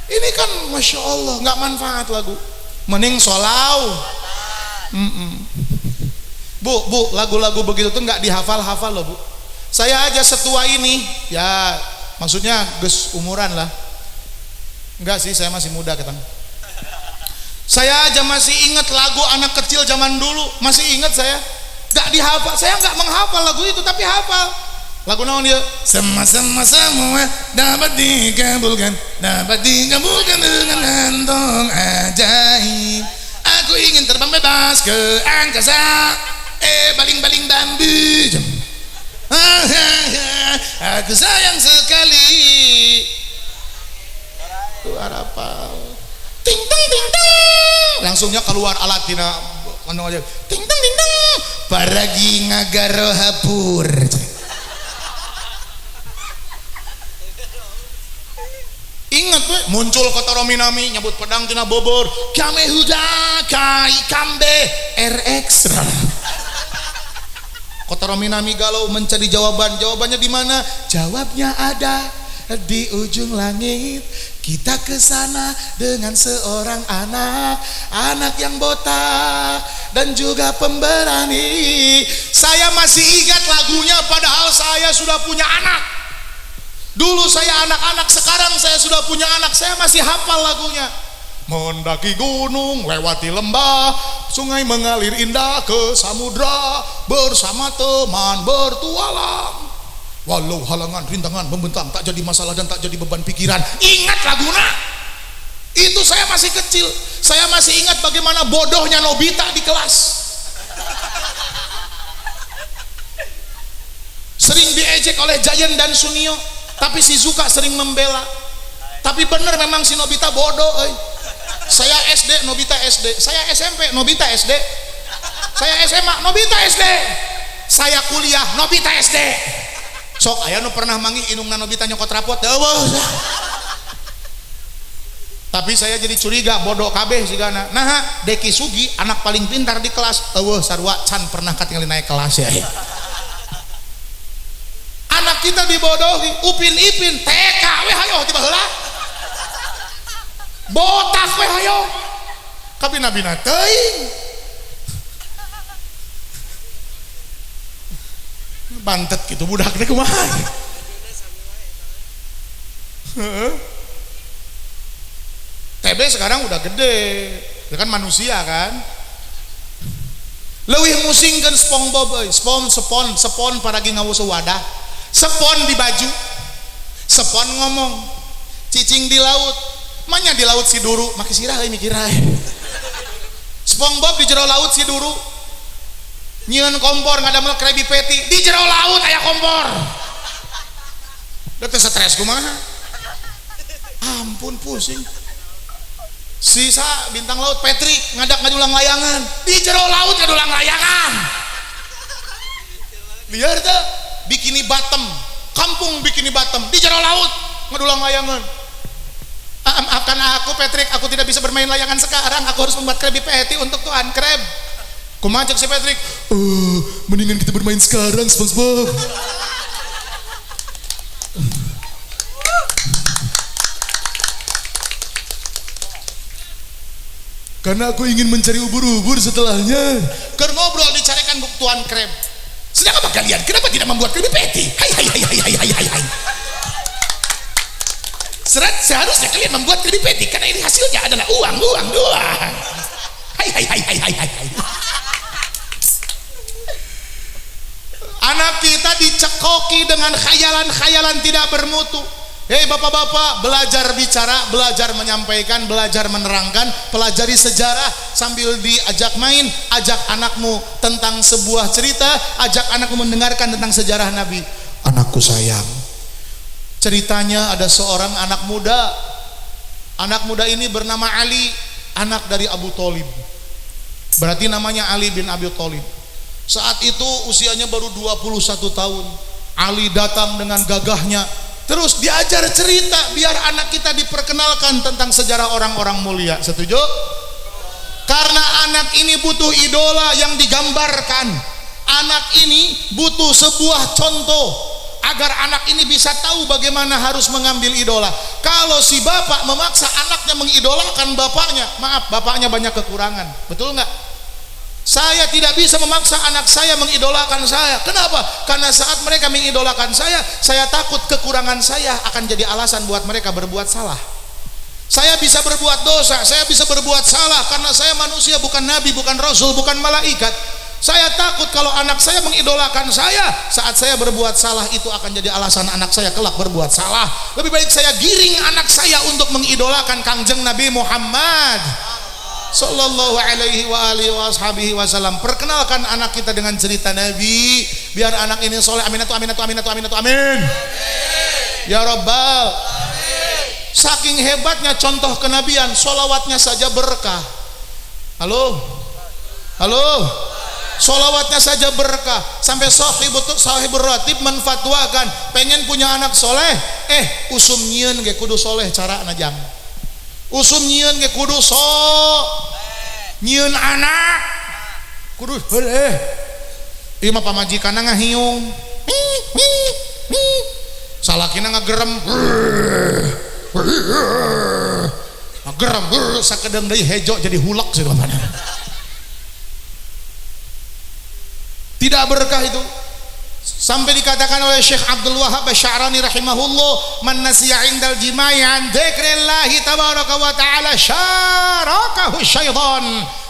Ini kan Masya Allah nggak manfaat lagu. Mending solau. Bu, lagu-lagu begitu tuh nggak dihafal-hafal loh, Bu. Saya aja setua ini, ya maksudnya geus umuran lah. Enggak sih, saya masih muda ketang. Saya aja masih ingat lagu anak kecil zaman dulu, masih ingat saya. Nggak dihafal, saya nggak menghafal lagu itu, tapi hafal. Lagu naon dia? Semua dapat dikabulkan dengan kantong ajaib. Aku ingin terbang bebas ke angkasa. Baling-baling bambu. Aku sayang sekali. Keluar apa? Ting tong ting tong. Langsungnya keluar alat tina anu aja. Ting tong ting tong. Paragi ngagaro hapur. Ingat we, muncul kota Rominami nyebut pedang tina Bobor. Kame huda kai kambe RX. Kota Rominami galau mencari jawabannya di mana? Jawabnya ada di ujung langit. Kita ke sana dengan seorang anak yang botak dan juga pemberani. Saya masih ingat lagunya padahal saya sudah punya anak. Dulu saya anak-anak, sekarang saya sudah punya anak, saya masih hafal lagunya. Mendaki gunung, lewati lembah, sungai mengalir indah ke samudra, bersama teman bertualang. Walau halangan, rintangan membentang, tak jadi masalah dan tak jadi beban pikiran. Ingat laguna. Itu saya masih kecil. Saya masih ingat bagaimana bodohnya Nobita di kelas. Sering diejek oleh Giant dan Sunio. Tapi si Zuka sering membela. Tapi bener memang si Nobita bodoh. Saya SD, Nobita SD. Saya SMP, Nobita SD. Saya SMA, Nobita SD. Saya kuliah, Nobita SD. Sok aya nu pernah manggih inungna Nobita nyokot rapot. Tapi saya jadi curiga bodoh kabeh sigana. Nah, Deki Sugi anak paling pintar di kelas. Sarua can pernah katingali naik kelas ya. Anak kita dibodohi, Upin Ipin TK we hayo tiba heula. Botak we hayo. Kabina-bina teuing. Bantet gitu budak teh kumaha. TB sekarang udah gede. Dia kan manusia kan. Leuwih musingkeun SpongeBob euy. Spon paragi ngawusu wadah. Spon di baju. Spon ngomong, cicing di laut. Manya di laut si duru, maki sirah euy mikir ae. SpongeBob di jero laut si duru. Nyieun kompor ngadamel Krabby Patty, di jero laut aya kompor. Da teu stres kumaha? Ampun pusing. Sisa bintang laut Patrick ngadak ngadulang layangan, di jero laut ngadulang layangan. Liar teh Bikini Bottom, kampung Bikini Bottom di jero laut ngadulang layangan. Maafkan aku Patrick, aku tidak bisa bermain layangan sekarang, aku harus membuat Krabby Patty untuk Tuan Krab. Kumajak si Patrick, mendingan kita bermain sekarang SpongeBob. Karena aku ingin mencari ubur-ubur setelahnya. Keur ngobrol dicarikan buk Tuan Krab. Sedang apa kalian? Kenapa tidak membuat Krabby Patty? Hai. Seharusnya kalian membuat Krabby Patty karena ini hasilnya adalah uang. Hai. Anak kita dicekoki dengan khayalan-khayalan tidak bermutu. Hei bapak-bapak, belajar bicara, belajar menyampaikan, belajar menerangkan, pelajari sejarah sambil diajak main, ajak anakmu tentang sebuah cerita, ajak anakmu mendengarkan tentang sejarah Nabi. Anakku sayang, ceritanya ada seorang anak muda. Anak muda ini bernama Ali, anak dari Abu Thalib. Berarti namanya Ali bin Abi Thalib. Saat itu usianya baru 21 tahun. Ali datang dengan gagahnya, terus diajar cerita biar anak kita diperkenalkan tentang sejarah orang-orang mulia. Setuju? Karena anak ini butuh idola yang digambarkan. Anak ini butuh sebuah contoh agar anak ini bisa tahu bagaimana harus mengambil idola. Kalau si bapak memaksa anaknya mengidolakan bapaknya, maaf, bapaknya banyak kekurangan. Betul nggak? Saya tidak bisa memaksa anak saya mengidolakan saya. Kenapa? Karena saat mereka mengidolakan saya takut kekurangan saya akan jadi alasan buat mereka berbuat salah. Saya bisa berbuat dosa, saya bisa berbuat salah karena saya manusia, bukan nabi, bukan rasul, bukan malaikat. Saya takut kalau anak saya mengidolakan saya, saat saya berbuat salah itu akan jadi alasan anak saya kelak berbuat salah. Lebih baik saya giring anak saya untuk mengidolakan Kangjeng Nabi Muhammad sallallahu alaihi wa alihi wasallam. Perkenalkan anak kita dengan cerita Nabi biar anak ini soleh. Aminatu aminatu aminatu aminatu amin. Ya Rabbal. Saking hebatnya contoh kenabian, solawatnya saja berkah. Halo, solawatnya saja berkah. Sampai sahibur ratib menfatwakan pengen punya anak soleh, usum nyieun ge kudu soleh cara najam. Usum nyieun ge kudu nyieun anak kudu heuleh. Ieu mah pamajikanna ngahiung. Salakina ngagerem. Ngagerem sakedeung deui hejo jadi hulek sih mana. Tidak berkah itu. Sampai dikatakan oleh Syekh Abdul Wahab Asy-Sya'rani rahimahullah, man nasiya indal jima'i an dzikrillahi tabaraka wa ta'ala syarakahu syaitan.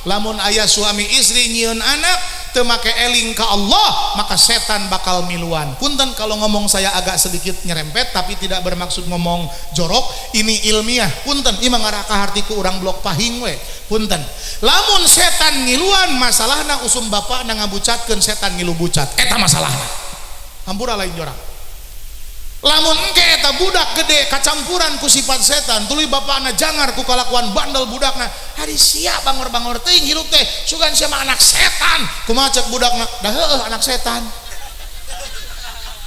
Lamun aya suami istri nyieun anak teu make eling ka Allah, maka setan bakal miluan. Punten kalau ngomong saya agak sedikit nyerempet tapi tidak bermaksud ngomong jorok, ini ilmiah. Punten ieu mah ngaraka hartiku urang blok pahing we. Punten. Lamun setan ngiluan masalahna usum bapakna ngabucatkeun setan ngilu bucat. Eta masalahna. Hampura lain jorang. Lamun engke eta budak gede kacampuran ku sifat setan, tuluy bapakna jangar ku kalakuan bandel budakna, hari sia bangor-bangor teuing hirup teh sugan sia mah anak setan. Kumaha ceuk budakna? Da heueuh anak setan.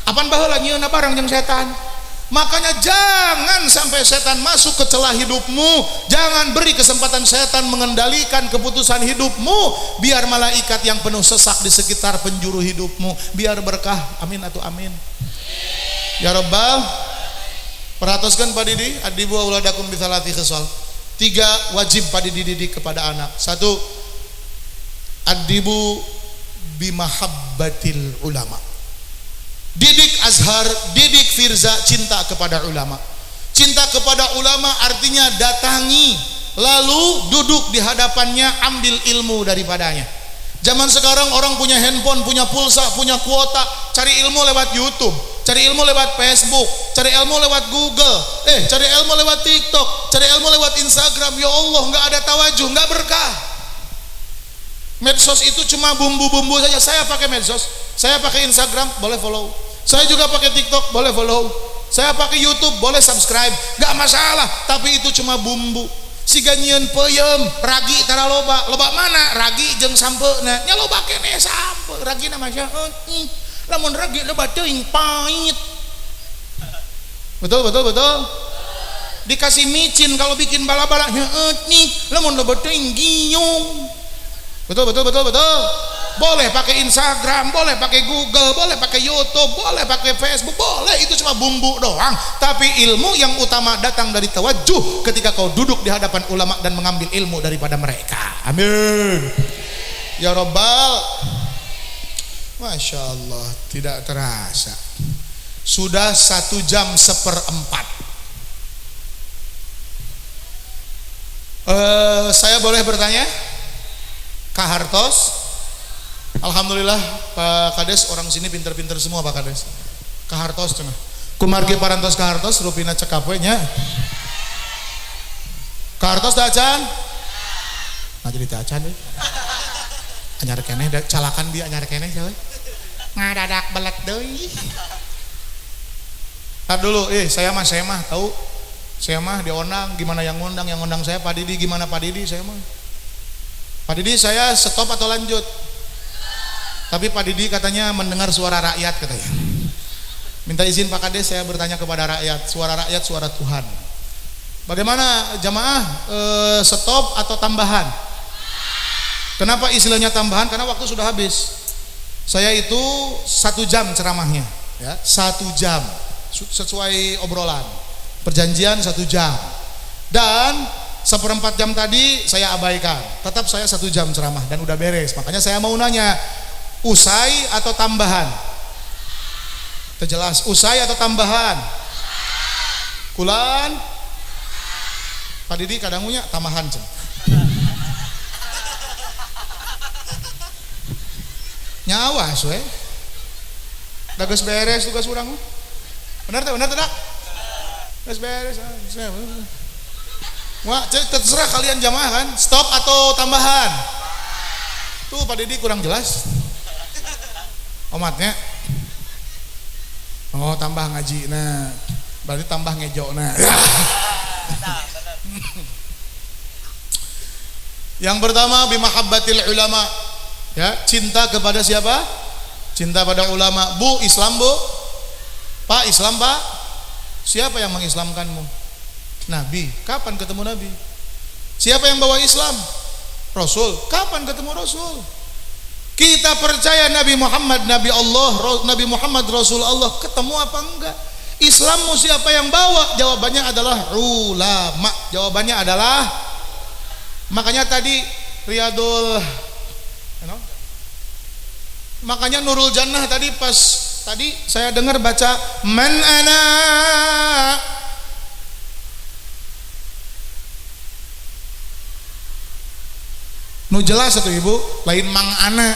Apaan baheula nyieunna bareng jeung setan? Makanya jangan sampai setan masuk ke celah hidupmu. Jangan beri kesempatan setan mengendalikan keputusan hidupmu. Biar malaikat yang penuh sesak di sekitar penjuru hidupmu, biar berkah. Amin atau amin. Ya Rabbal. Perhatikan Pak Didi, adibu auladakum bitsalati khisal. 3 wajib Pak Didi didik kepada anak. 1, adibu bimahabbatil ulama. Didik Azhar, didik Firza cinta kepada ulama. Cinta kepada ulama artinya datangi, lalu duduk di hadapannya, ambil ilmu daripadanya. Zaman sekarang orang punya handphone, punya pulsa, punya kuota, cari ilmu lewat YouTube, cari ilmu lewat Facebook, cari ilmu lewat Google, cari ilmu lewat TikTok, cari ilmu lewat Instagram. Ya Allah, nggak ada tawajuh, nggak berkah. Medsos itu cuma bumbu-bumbu saja. Saya pakai medsos, saya pakai Instagram, boleh follow. Saya juga pakai TikTok, boleh follow. Saya pakai YouTube, boleh subscribe, nggak masalah. Tapi itu cuma bumbu. Siga nyieun peuyeum, ragi tara loba. Loba mana? Ragi jeung sampeuna. Nya loba keneh sampe. Ragina mah lamun ragi loba teuing pahit. Betul. Dikasih micin kalau bikin bala-bala heueuh nih. Lamun loba teuing giyung. Betul. Boleh pakai Instagram, boleh pakai Google, boleh pakai YouTube, boleh pakai Facebook, boleh. Itu cuma bumbu doang. Tapi ilmu yang utama datang dari tawajuh ketika kau duduk di hadapan ulama dan mengambil ilmu daripada mereka. Amin. Ya Rabbal. Masya Allah, tidak terasa sudah 1 jam 1/4. Saya boleh bertanya? Kak Hartos, alhamdulillah Pak Kades orang sini pinter-pinter semua Pak Kades. Kak Hartos cenah. Kumargi parantos ka hartos rupina cekap we nya. Ka hartos da acan? Nah jadi teh acan deui. Anyar keneh da calakan dia anyar keneh coy. Ngadadak belet deui. Tar dulu, saya mah tahu. Saya mah diundang, gimana yang ngundang saya Pak Didi, gimana Pak Didi saya mah. Pak Didi saya stop atau lanjut? Tapi Pak Didi katanya mendengar suara rakyat katanya. Minta izin Pak Kades saya bertanya kepada rakyat, suara Tuhan. Bagaimana jamaah stop atau tambahan? Kenapa istilahnya tambahan? Karena waktu sudah habis. Saya itu 1 jam ceramahnya, ya 1 jam sesuai obrolan. Perjanjian 1 jam. Dan 1/4 jam tadi saya abaikan. Tetap saya 1 jam ceramah dan udah beres. Makanya saya mau nanya, usai atau tambahan? Terjelas, usai atau tambahan? Kulan? Pak Didi kadangunya tambahan. Nyawas we. Da geus beres tugas urang. Benar tak? Geus beres. Wah, terserah kalian jamaah kan, stop atau tambahan? Tuh Pak Didi kurang jelas. Omatnya. Oh, tambah ngaji. Nah, berarti tambah ngejo. Nah. Yang pertama bimahabbatil ulama. Ya, cinta kepada siapa? Cinta pada ulama. Bu, Islam Bu? Pak, Islam Pak? Siapa yang mengislamkanmu? Nabi. Kapan ketemu Nabi? Siapa yang bawa Islam? Rasul. Kapan ketemu Rasul? Kita percaya Nabi Muhammad Nabi Allah, Nabi Muhammad Rasul Allah. Ketemu apa enggak? Islammu siapa yang bawa? Jawabannya adalah ulama. Jawabannya adalah, makanya tadi Riyadul, makanya Nurul Jannah tadi pas tadi saya dengar baca man ana, nu jelas atuh ibu, lain mang ana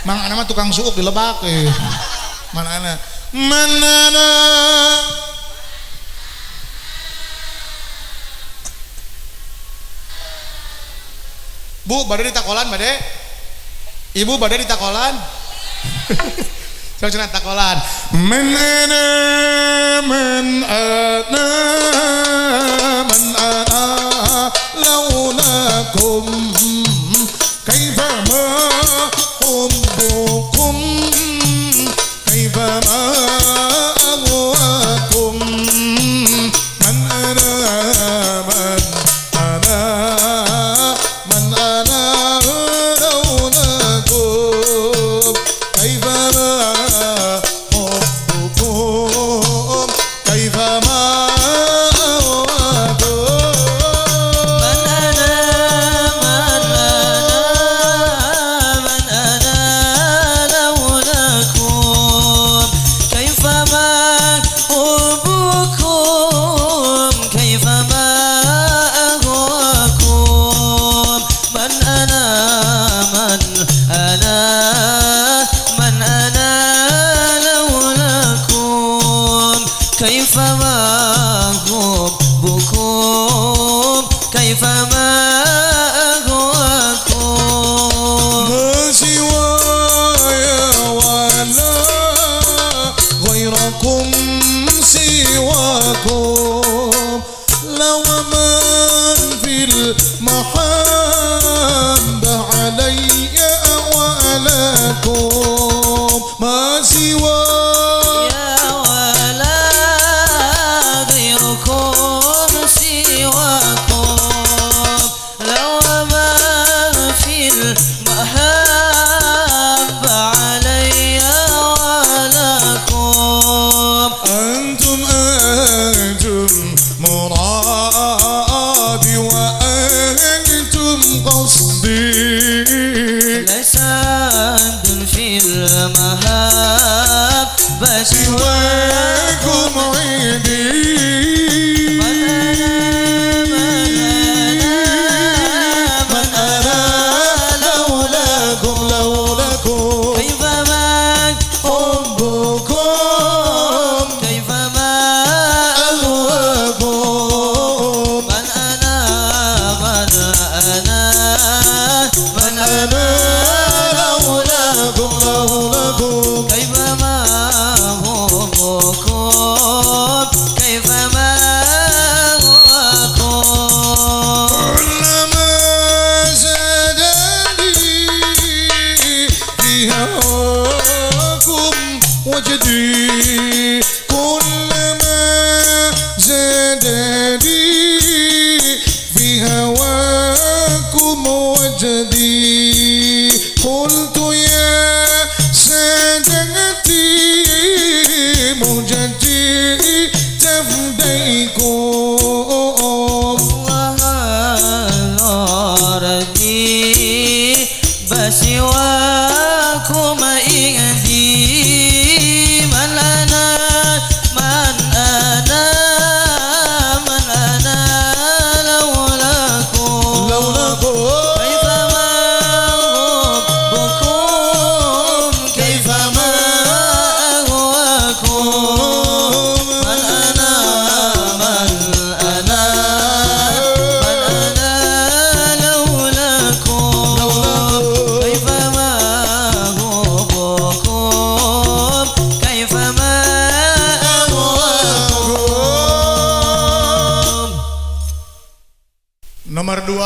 mah tukang suuk di Lebak man ana Bu, bade ditakolan bade? Ibu bade ditakolan? Saya cenah takolan. Man ana launakum kaifa ma hubbukum kaifa ma aghwakum man ana launakum kaifa ma hubbukum kaifa ma أنا لولاكم كيفما همكم كيفما هواكم كلما زادني في هواكم وجدي كلما زادني في هواكم وجدي قلت يا سادتي مهجتي تفديكم ربي بسواكم إهدي من أنا لولاكم كيفما حبكم كيفما أهواكم من أنا لولاكم كيفما حبكم كيفما أهواكم. Nomor 2,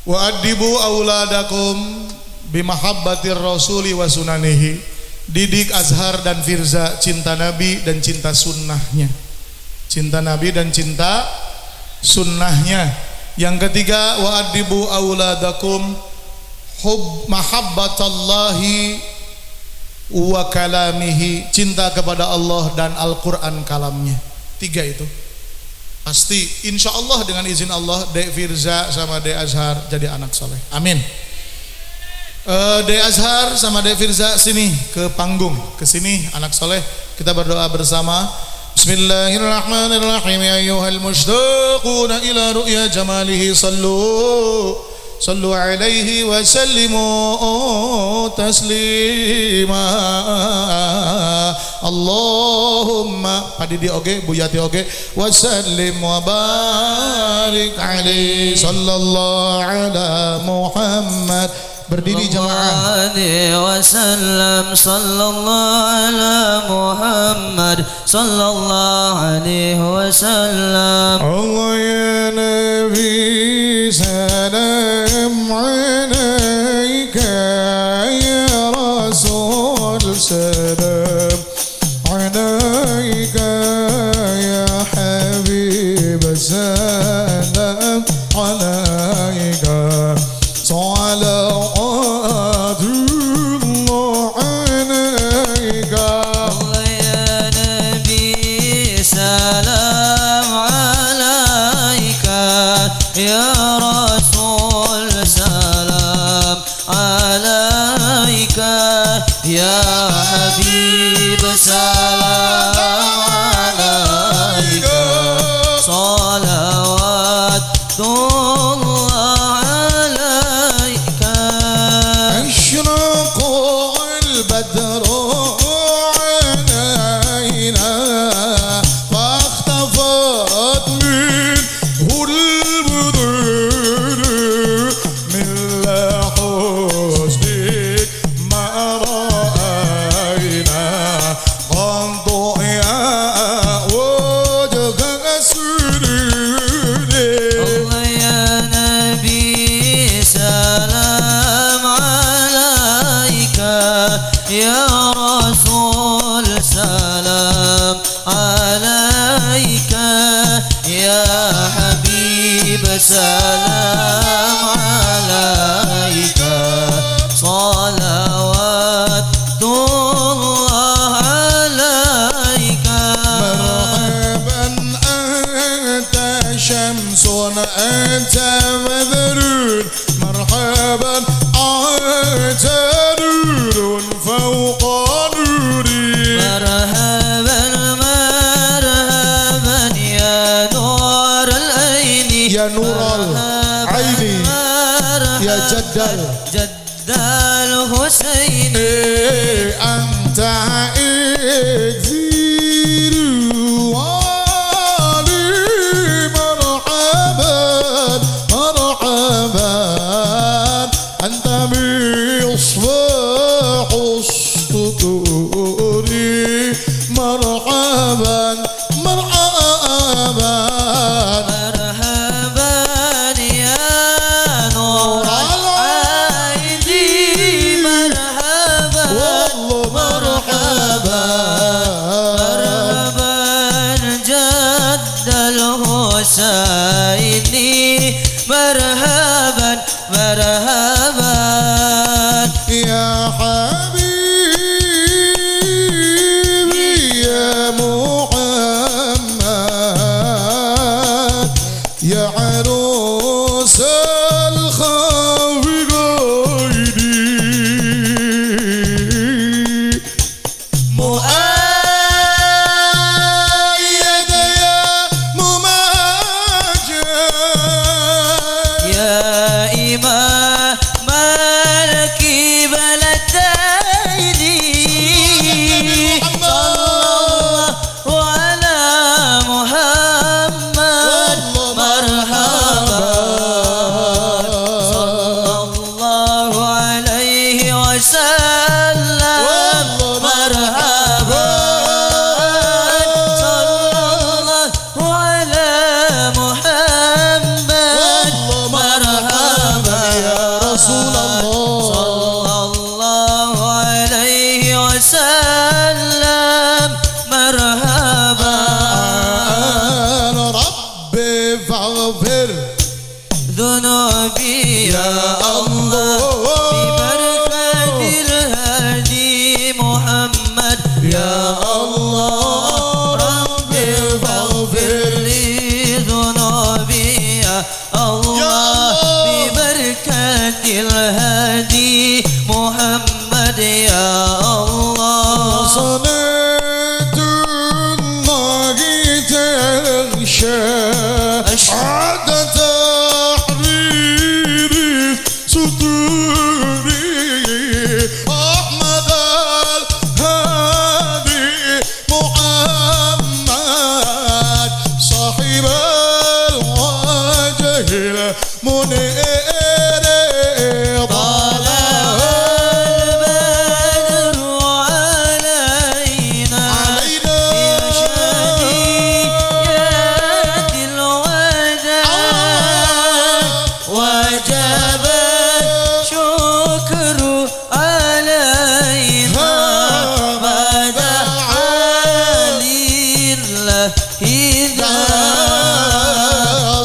wa'adibu auladakum bimahabbatir rasuli wa sunanihi. Didik Azhar dan Firza cinta Nabi dan cinta sunnahnya. Cinta Nabi dan cinta sunnahnya. Yang ketiga, wa'adibu auladakum mahabbatallahi wa kalamihi, cinta kepada Allah dan Al-Quran kalamnya. 3 itu pasti insya Allah dengan izin Allah Dek Firza sama Dek Azhar jadi anak soleh, amin. Dek Azhar sama Dek Firza sini ke panggung, ke sini anak soleh, kita berdoa bersama. Bismillahirrahmanirrahim. Ya ayyuhal mushtaquna ila ru'ya jamalihi sallu alaihi wa sallimu taslima. Allahumma padidi oge buyati oge wa sallim wa barik alaihi sallallahu ala Muhammad. Berdiri jamaah. Wasallam sallallahu ala Muhammad sallallahu alaihi wasallam. Allah ya Nabi salam alaika ya Rasul salam alaika ya Habib salam alaika صلوات الله عليك. الله يا نبي سلام عليك يا رسول سلام عليك يا حبيب سلام عليك صلوات الله عليك. أشرق البدر علينا فاختفت منه البدور من حسنك ما رأينا قد ضيا وجه سرور. الله يا نبي سلام عليك يا رسول سلام عليك يا حبيب سلام عليك صلوات الله عليك. مرحبا أنت شمس أنت بدر مرحبا أنت نور فوق نوري. مرحبا مرحبا يا نور العين يا نور العين يا جد الحسين. أنت إكسير والي مرحبا مرحبا marhaban Ya Habibi ya Muhammad Ya arus al-khawiraini mu'ayyad ya mumajjad ya imam al-kibalataini sallallahu ala Muhammad marhaban sallallahu alaihi wasallam marhaban sallallahu ala Muhammad marhaban ya Rasulullah sallallahu alaihi wasallam marhaban Rabbi faghfir ذنوبي يا الله ببركة الهادي محمد يا الله ربي فاغفر لي ذنوبي يا الله ببركة الهادي محمد يا الله صلاة الله تغشى عدد تحرير صدوري أحمد الهادي محمد صاحب الوجه المنير طلع البدر علينا علينا بشهادة الوداع وجب الشكر علينا ودعا لله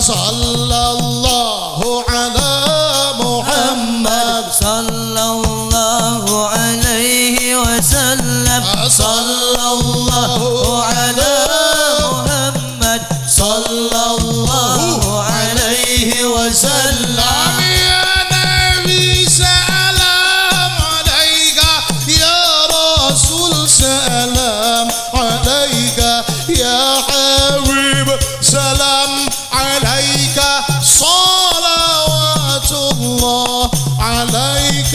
صلى الله على محمد صلى الله عليه وسلم صلى الله على محمد صلى الله عليه وسلم يا نبي سلام عليك يا رسول سلام عليك يا حبيب سلام عليك صلوات الله عليك.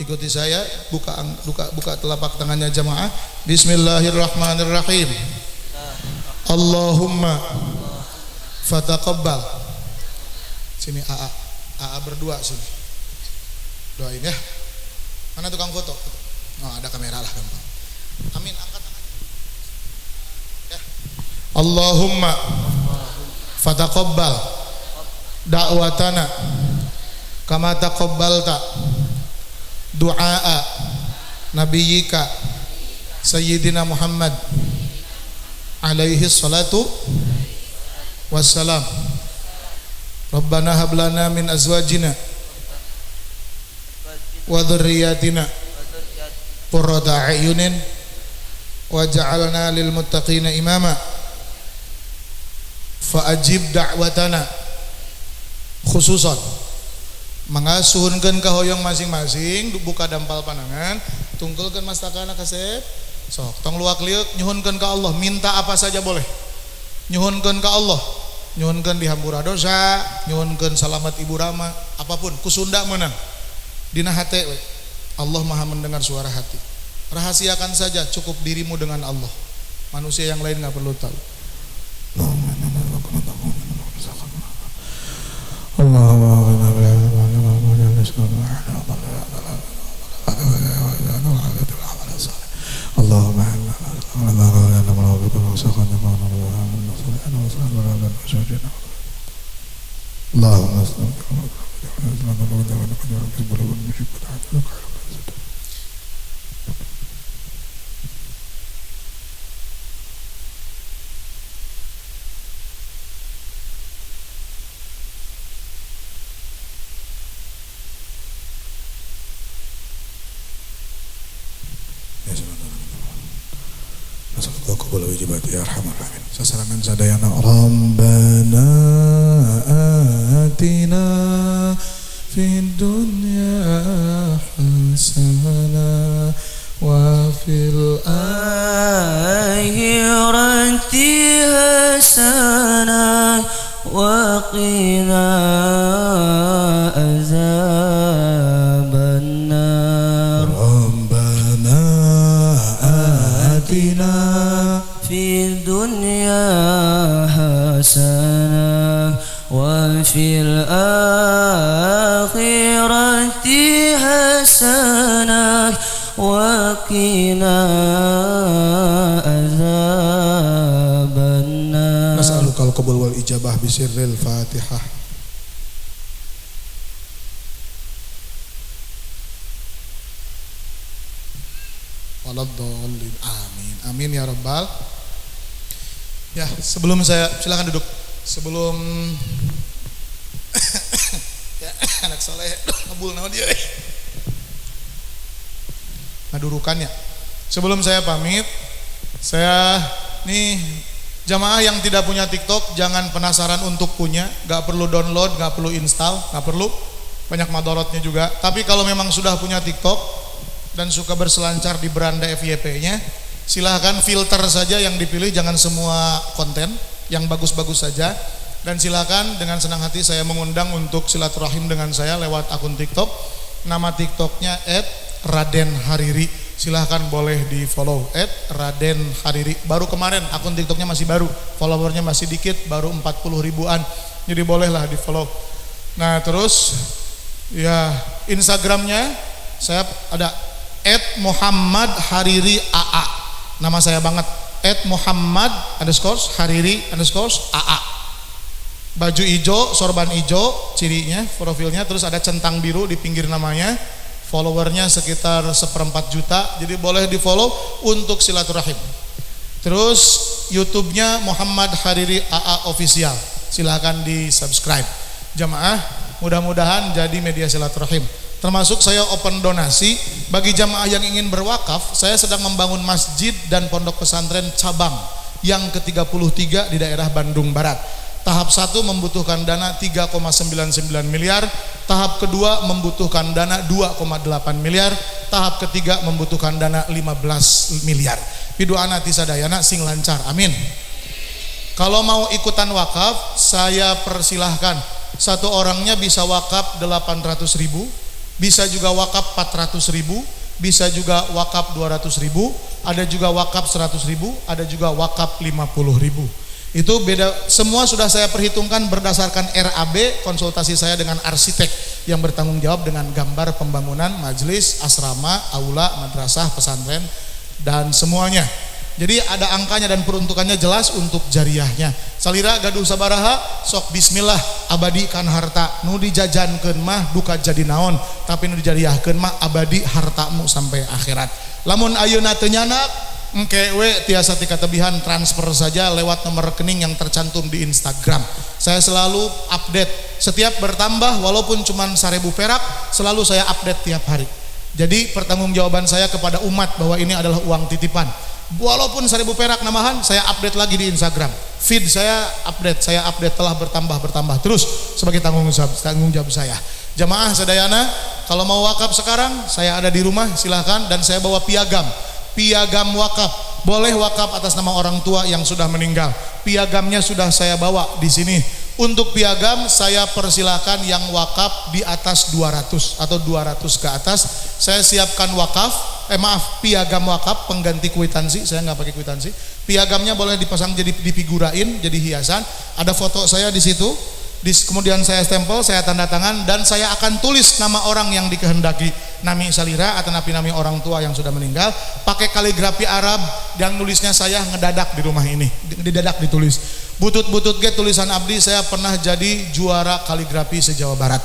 Ikuti saya, buka telapak tangannya jamaah. Bismillahirrahmanirrahim. Allahumma fataqabbal. Sini AA berdua sini. Doain ya. Mana tukang foto? Oh, ada kamera lah gampang. Amin, angkat tangan. Ya. Allahumma fataqabbal da'watana kama taqabbalta du'a nabiyyika sayyidina Muhammad alaihi salatu wassalam. Rabbana hab lana min azwajina wa dhurriyyatina qurrata a'yunin waj'alna lil muttaqina imama. Fa ajib da'watana khususan mangasuhunkeun ka hoyong masing-masing buka dampal panangan tungkulkeun mastakana kasep sok tong luak liuk nyuhunkeun ka Allah minta apa saja boleh nyuhunkeun ka Allah nyuhunkeun dihampura dosa nyuhunkeun salamat ibu rama apapun ku Sunda meunang dina hate we Allah Maha mendengar suara hati rahasiakan saja cukup dirimu dengan Allah manusia yang lain enggak perlu tahu. qabul wajibat ya arhamar rahimin. Sasarangan sadayana Rabbana atina fid dunya hasanah wa fil akhirati hasanah wa qina azabannar. Rabbana atina fid dunya hasanah wa fil akhirati hasanah wa qina azabannar. Nas'alukal qabul wal ijabah bisirril Fatihah. Waladdallin. Amin. Amin ya rabbal. Ya, sebelum saya silakan duduk. Sebelum ya, anak soleh ngebul naon dia. Ngadurukannya. Sebelum saya pamit, saya nih jamaah yang tidak punya TikTok jangan penasaran untuk punya, gak perlu download, gak perlu install, gak perlu, banyak madorotnya juga. Tapi kalau memang sudah punya TikTok dan suka berselancar di beranda FYP-nya, silahkan filter saja yang dipilih, jangan semua konten, yang bagus-bagus saja. Dan silahkan dengan senang hati saya mengundang untuk silaturahim dengan saya lewat akun TikTok. Nama TikToknya @RadenHariri. Silahkan boleh di follow @RadenHariri. Baru kemarin akun TikToknya masih baru, followernya masih dikit, baru 40 ribuan. Jadi bolehlah di follow. Nah terus ya Instagramnya saya ada @MuhammadHaririAA. Nama saya banget @Muhammad_Hariri_AA. Baju hijau, sorban hijau cirinya, profilnya, terus ada centang biru di pinggir namanya. Followernya sekitar 1/4 juta. Jadi boleh di follow untuk silaturahim. Terus YouTube-nya Muhammad Hariri AA Official. Silahkan di subscribe. Jamaah mudah-mudahan jadi media silaturahim. Termasuk saya open donasi bagi jamaah yang ingin berwakaf. Saya sedang membangun masjid dan pondok pesantren cabang yang ke-33 di daerah Bandung Barat. Tahap 1 membutuhkan dana 3,99 miliar, tahap kedua membutuhkan dana 2,8 miliar, tahap ketiga membutuhkan dana 15 miliar. Pidoana tisadayana sing lancar, amin. Kalau mau ikutan wakaf, saya persilahkan. Satu orangnya bisa wakaf 800 ribu, bisa juga wakaf 400 ribu, bisa juga wakaf 200 ribu, ada juga wakaf 100 ribu, ada juga wakaf 50 ribu. Itu beda, semua sudah saya perhitungkan berdasarkan RAB, konsultasi saya dengan arsitek yang bertanggung jawab dengan gambar pembangunan majelis, asrama, aula, madrasah, pesantren dan semuanya. Jadi ada angkanya dan peruntukannya jelas untuk jariahnya. Salira gaduh sabaraha, sok bismillah, abadi kan harta, nu dijajankeun mah duka jadi naon, tapi nu dijariahkeun mah abadi hartamu sampai akhirat. Lamun ayeuna teu nyanak engke we tiasa tika tebihan, transfer saja lewat nomor rekening yang tercantum di Instagram. Saya selalu update, setiap bertambah walaupun cuma 1.000 perak, selalu saya update tiap hari. Jadi pertanggungjawaban saya kepada umat bahwa ini adalah uang titipan. Walaupun 1.000 perak namahan, saya update lagi di Instagram. Feed saya update telah bertambah terus sebagai tanggung jawab saya. Jamaah sadayana, kalau mau wakaf sekarang, saya ada di rumah, silahkan, dan saya bawa piagam wakaf. Boleh wakaf atas nama orang tua yang sudah meninggal. Piagamnya sudah saya bawa di sini. Untuk piagam saya persilahkan yang wakaf di atas 200 atau 200 ke atas. Saya siapkan piagam wakaf pengganti kwitansi. Saya nggak pakai kwitansi. Piagamnya boleh dipasang jadi difigurain, jadi hiasan. Ada foto saya di situ. Kemudian saya stempel, saya tanda tangan, dan saya akan tulis nama orang yang dikehendaki, nami salira atau nami orang tua yang sudah meninggal, pakai kaligrafi Arab yang nulisnya saya ngedadak di rumah ini, didadak ditulis. Butut-butut ge tulisan abdi, saya pernah jadi juara kaligrafi se-Jawa Barat.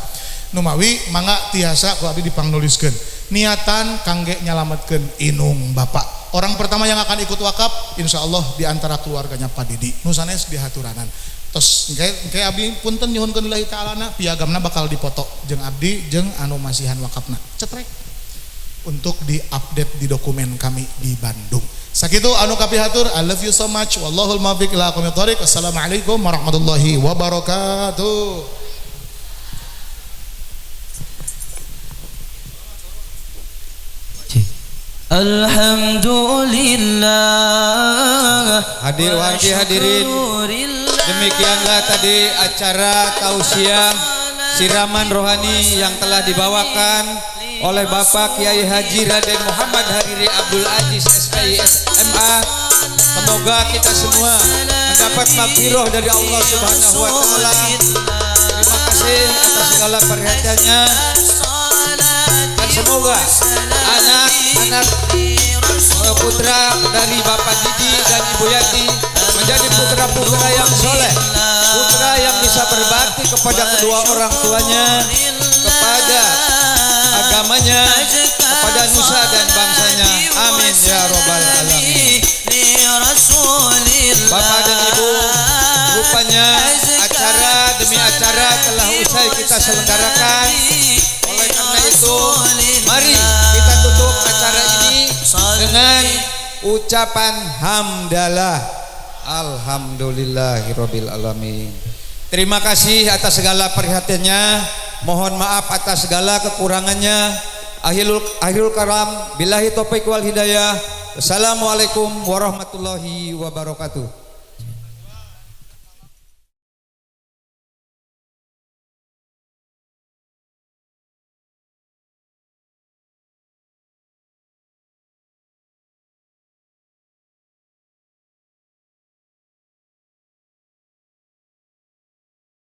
Numawi mangga tiasa ku abdi dipangnuliskeun. Niatan kangge nyalametkeun inung bapak. Orang pertama yang akan ikut wakaf insyaallah di antara keluarganya Pak Didi. Nu sanes dihaturanan. Terus engke abdi punten nyuhunkeun lillahi ta'ala piagamna bakal dipoto jeung abdi jeung anu masihan wakafna cetrek untuk diupdate di dokumen kami di Bandung. Sakitu anu kapihatur, I love you so much. Wallahul muwaffiq ila aqwamit thoriq. Assalamualaikum warahmatullahi wabarakatuh. Alhamdulillah. Hadirin, demikianlah tadi acara tausiah siraman rohani yang telah dibawakan oleh Bapak Kiai Haji Raden Muhammad Hariri Abdul Aziz SPI SMA. Semoga kita semua mendapat maghfirah dari Allah Subhanahu wa taala. Terima kasih atas segala perhatiannya. Dan semoga anak-anak putra dari Bapak Didi dan Ibu Yati menjadi putra-putra yang soleh, putra yang bisa berbakti kepada kedua orang tuanya, kepada agamanya, kepada nusa dan bangsanya. Amin ya robbal alamin. Bapak dan Ibu, rupanya acara demi acara telah usai kita selenggarakan. Oleh karena itu, mari kita tutup acara ini dengan ucapan hamdalah. Alhamdulillahirabbil alamin. Terima kasih atas segala perhatiannya. Mohon maaf atas segala kekurangannya. Akhirul kalam billahi taufiq wal hidayah. Wassalamualaikum warahmatullahi wabarakatuh.